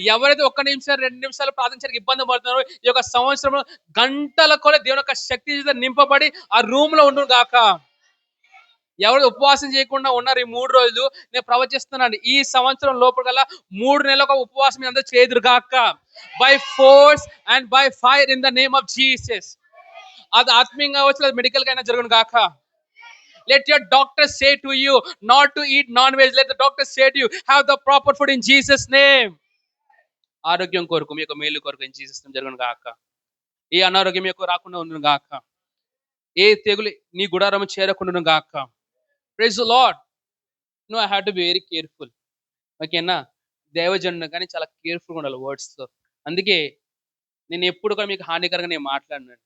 ఎవరైతే 1 నిమిషం, 2 నిమిషాలు ప్రార్థించడానికి ఇబ్బంది పడుతున్నారో ఈ యొక్క సంవత్సరంలో గంటల కొలది దేవుని యొక్క శక్తి చేత నింపబడి ఆ రూమ్‌లో ఉండును గాక. ఎవరు ఉపవాసం చేయకుండా ఉన్నారు ఈ 3 రోజులు, నేను ప్రవచిస్తున్నాను. ఈ సంవత్సరం లోపల 3 నెలలకు ఉపవాసం మీ అందరూ చేదురు గాక. By force and by fire in the name of Jesus. అది ఆత్మీయంగా అవ్వచ్చు, లేదా మెడికల్‌గా అయినా జరుగును గాక. Let your doctor say to you not to eat non-veg. Let the doctor say to you, have the proper food in Jesus' name. ఆరోగ్యం కొరకు, మీ యొక్క మేలు కొరకు ఇన్ జీసస్ నేమ్ జరుగును గాక. ఏ అనారోగ్యం మీకు రాకుండా ఉండును గాక. ఏ తెగులు నీ గుడారము చేరకుండును గాక. Praise the Lord. No, I have to be very careful. ఓకేనా? దైవజనుడు కానీ చాలా కేర్‌ఫుల్‌గా ఉండాలి వర్డ్స్‌తో. అందుకే నేను ఎప్పుడు కూడా మీకు హానికరంగా నేను మాట్లాడనండి.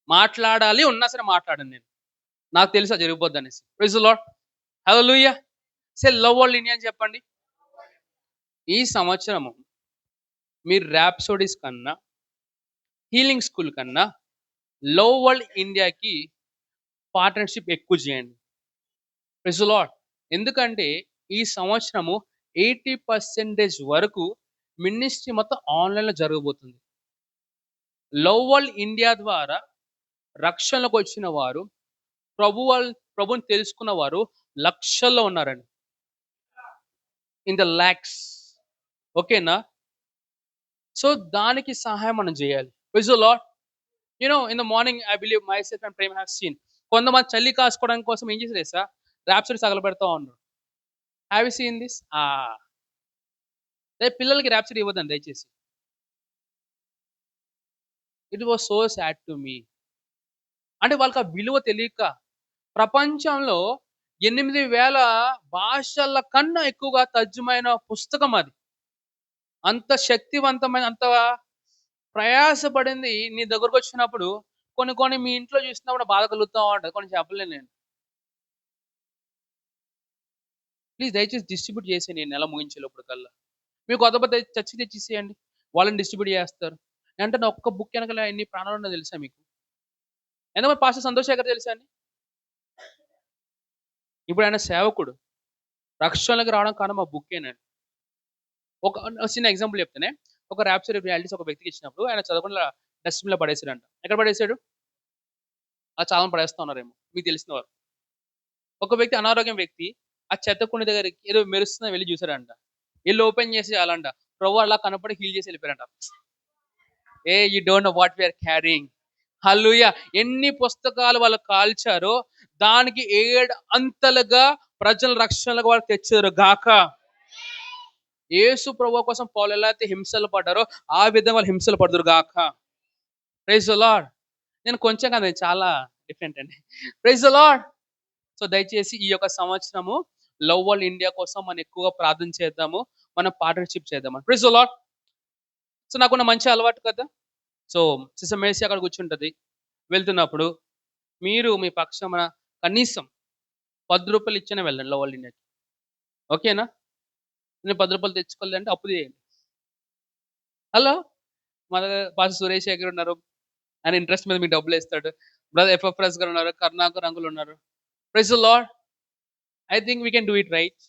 మాట్లాడాలి ఉన్నా సరే మాట్లాడను నేను. నాకు తెలుసు అది జరిగిపోద్దనేసి. Praise the lord. హల్లెలూయా. సే లవ్ వరల్డ్ ఇండియా అని చెప్పండి. ఈ సంవత్సరము మీరు ర్యాప్సోడీస్ కన్నా, హీలింగ్ స్కూల్ కన్నా లవ్ వరల్డ్ ఇండియాకి పార్ట్నర్‌షిప్ ఎక్కువ చేయండి. Praise the lord. ఎందుకంటే ఈ సంవత్సరము 80% వరకు మినిస్ట్రీ మొత్తం ఆన్‌లైన్‌లో జరగబోతుంది. లవ్ వరల్డ్ ఇండియా ద్వారా రక్షణలోకి వచ్చిన వారు, ప్రభువుని తెలుసుకున్న వారు లక్షల్లో ఉన్నారండి. In the lakhs. ఓకేనా? సో దానికి సహాయం మనం చేయాలి. Praise the Lord. In the morning I believe myself and Prema have seen. కొంతమంది చలి కాసుకోవడం కోసం ఏం చేశారు తెలుసా? ర్యాప్సోడీస్ తగలబెడతా ఉన్నారు. Have you seen this? పిల్లలకి ర్యాప్సోడీ ఇవ్వద్దండి దయచేసి. It was so sad to me. అంటే వాళ్ళకి ఆ విలువ తెలియక, ప్రపంచంలో 8,000 భాషల కన్నా ఎక్కువగా తర్జుమైన పుస్తకం అది. అంత శక్తివంతమైన, అంత ప్రయాసపడింది నీ దగ్గరకొచ్చినప్పుడు కొన్ని కొన్ని మీ ఇంట్లో చూసినప్పుడు బాధ కలుగుతా ఉంటది. కొన్ని చెప్పలేను నేను. ప్లీజ్ దయచేసి డిస్ట్రిబ్యూట్ చేసేయండి ఈ నెల ముగించేలోపటికల్లా. మీకు కొత్త కొత్త చర్చి తెచ్చిసేయండి. వాళ్ళని డిస్ట్రిబ్యూట్ చేస్తారు. అంటే నా ఒక్క బుక్ వెనకాల ఎన్ని ప్రాణాలున్నాయో తెలుసా మీకు? ఎంతమంది పాస్టర్ సంతోష్ శేఖర్ తెలుసా అండి? ఇప్పుడు ఆయన సేవకుడు. రక్షణలోకి రావడం కారణం ఆ బుక్కేనండి. ఒక చిన్న ఎగ్జాంపుల్ చెప్తానే. ఒక ర్యాప్చర్ రియాలిటీస్ ఒక వ్యక్తికి ఇచ్చినప్పుడు ఆయన చదవకుండా డస్ట్‌బిన్‌లో పడేసాడంట. ఎక్కడ పడేసాడు? చాలా మంది పడేస్తా ఉన్నారేమో మీకు తెలిసిన వారు. ఒక వ్యక్తి అనారోగ్యం వ్యక్తి ఆ చెత్త కుండీ దగ్గరికి ఏదో మెరుస్తుందని వెళ్లి చూసాడంట. ఎళ్లి ఓపెన్ చేసి చాలంట. ప్రభువు అలా కనపడి హీల్ చేసి వెళ్ళిపోయారంట. You don't know what we are carrying. హల్లెలూయా. ఎన్ని పుస్తకాలు వాళ్ళు కాల్చారో దానికి 7 అంతలుగా ప్రజల రక్షణలకు వాళ్ళు తెచ్చారు గాక. యేసు ప్రభువు కోసం పౌలు ఎలా అయితే హింసలు పడ్డారో ఆ విధంగా వాళ్ళు హింసలు పడుదురు గాక. Praise the lord. నేను కొంచెం కాదు, చాలా డిఫరెంట్ అండి. Praise the lord. సో దయచేసి ఈ యొక్క సంవత్సరము లవ్ వరల్డ్ ఇండియా కోసం మనం ఎక్కువగా ప్రార్థన చేద్దాము. మనం పార్ట్నర్‌షిప్ చేద్దాం. Praise the lord. సో నాకున్న మంచి అలవాటు కదా. సో సిస్టర్ మేర్సీ అక్కడ కూర్చుంటది. వెళ్తున్నప్పుడు మీరు మీ పక్షమున కనీసం రూ. 10 ఇచ్చైనా వెళ్ళండి లవ్ వరల్డ్ ఇండియాకి. ఓకేనా? నేను రూ. 10 తెచ్చుకోలేదంటే అప్పు చేయండి. హలో! మన పాస్టర్ సురేష్ శేఖర్ ఉన్నారు. ఆయన ఇంట్రెస్ట్ మీద మీకు డబ్బులేస్తాడు. బ్రదర్ ఎఫ్ఎఫ్ఎస్ గారు ఉన్నారు. కరుణాకర్ అంకుల్ ఉన్నారు. Praise the lord. I think we can do it right.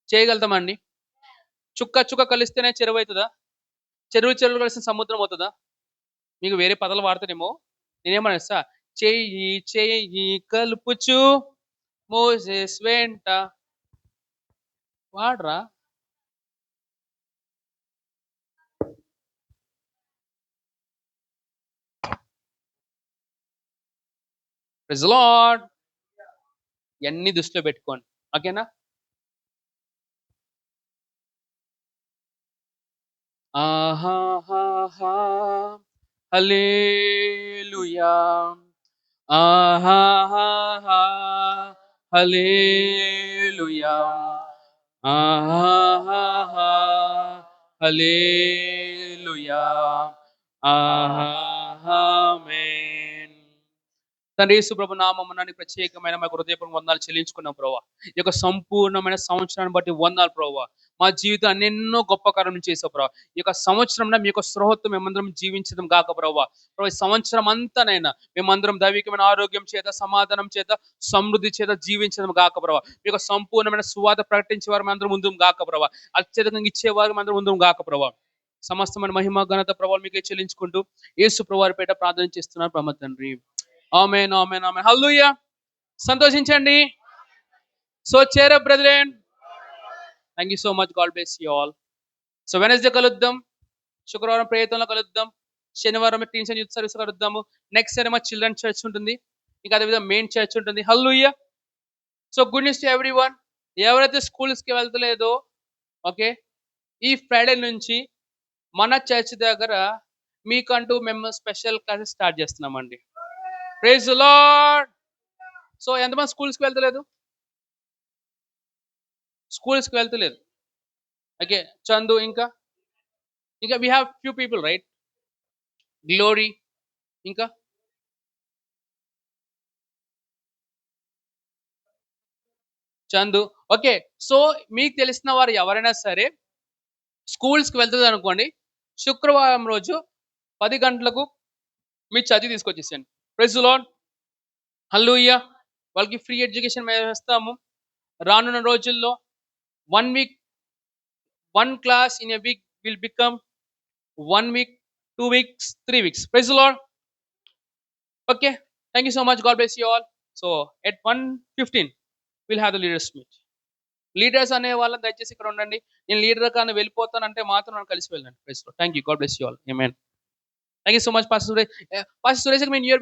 చేయగలుగుతామండి. చుక్క చుక్క కలిస్తేనే చెరువైతదా? చెరువులు కలిసిన సముద్రం అవుతదా? మీకు వేరే పదాలు వాడతానేమో. నేనేమన్నా తెలుసా? చెయ్యి చెయ్యి కలుపుచు మోసెస్ వెంట వాడరా. Praise the lord. ఇవన్నీ దృష్టిలో పెట్టుకోండి. ఓకేనా? ఆహాహాహా హల్లెలూయా. ఆహాహాహా హల్లెలూయా. ఆహాహాహా హల్లెలూయా. ఆమేన్. తండ్రి యేసు ప్రభు నామమున నీకు ప్రత్యేకమైన మా హృదయపూర్వక వందనాలు చెల్లించుకున్నాం ప్రభువా. ఈ యొక్క సంపూర్ణమైన సంవత్సరాన్ని బట్టి వందనాలు ప్రభువా. మా జీవితాన్ని ఎన్నో గొప్ప కార్యం చేసావు ప్రభువా. ఈ యొక్క సంవత్సరంలో మీ యొక్క స్పృహతో మేమందరం జీవించడం గాక ప్రభువా. ప్రభు ఈ సంవత్సరం అంతానైనా మేమందరం దైవికమైన ఆరోగ్యం చేత, సమాధానం చేత, సమృద్ధి చేత జీవించడం గాక ప్రభువా. మీ యొక్క సంపూర్ణమైన సువార్త ప్రకటించే వారు అందరం ముందు గాక ప్రభువా. అత్యధికంగా ఇచ్చేవారు అందరం ముందు గాక ప్రభువా. సమస్తమైన మహిమ ఘనత ప్రభువులు మీకే చెల్లించుకుంటూ యేసు ప్రభువారి పేట ప్రార్థన చేస్తున్నారు పరమ తండ్రి. ఆమేన్, ఆమేన్, ఆమేన్. హల్లెలూయా. సంతోషించండి. So cheer up brethren. Thank you so much. God bless you all. So Wednesday కలుద్దాం, శుక్రవారం ప్రేయతంలో కలుద్దాం, శనివారం టీన్స్ అండ్ యూత్ సర్వీస్ కలుద్దాము. నెక్స్ట్ సారి మా చిల్డ్రన్ చర్చ్ ఉంటుంది, ఇంకా అదేవిధంగా మెయిన్ చర్చ్ ఉంటుంది. హల్లెలూయా. So good news to everyone. ఎవరైతే స్కూల్స్కి వెళ్తలేదో, ఓకే, ఈ ఫ్రైడే నుంచి మన చర్చ్ దగ్గర మీకంటూ మేము స్పెషల్ క్లాసెస్ స్టార్ట్ చేస్తున్నామండి. Praise the lord. సో ఎంతమంది స్కూల్స్కి వెళ్తలేదు? స్కూల్స్కి వెళ్తలేదు. ఓకే, చందు ఇంకా we have few people right. Glory ఇంకా చందు. ఓకే, సో మీకు తెలిసిన వారు ఎవరైనా సరే స్కూల్స్కి వెళ్తుంది అనుకోండి, శుక్రవారం రోజు 10 గంటలకు మీ చదివి తీసుకొచ్చేసేయండి. Praise the lord. హల్లెలూయా. వాళ్ళకి ఫ్రీ ఎడ్యుకేషన్ మేము ఇస్తాము. రానున్న రోజుల్లో 1 week 1 class in a week will become 1 week, 2 weeks, 3 weeks. Praise the lord. Okay, thank you so much. God bless you all. So at 1:15 will have the leaders meet. Leaders అనే వాళ్ళని దయచేసి ఇక్కడ ఉండండి. నేను లీడర్ కానీ వెళ్ళిపోతానంటే మాత్రం నన్ను కలిసి వెళ్ళండి. Praise the Lord. Thank you. God bless you all. Amen. Thank you so much pastor Suresh. Pastor Suresh మీ న్యూ ఇయర్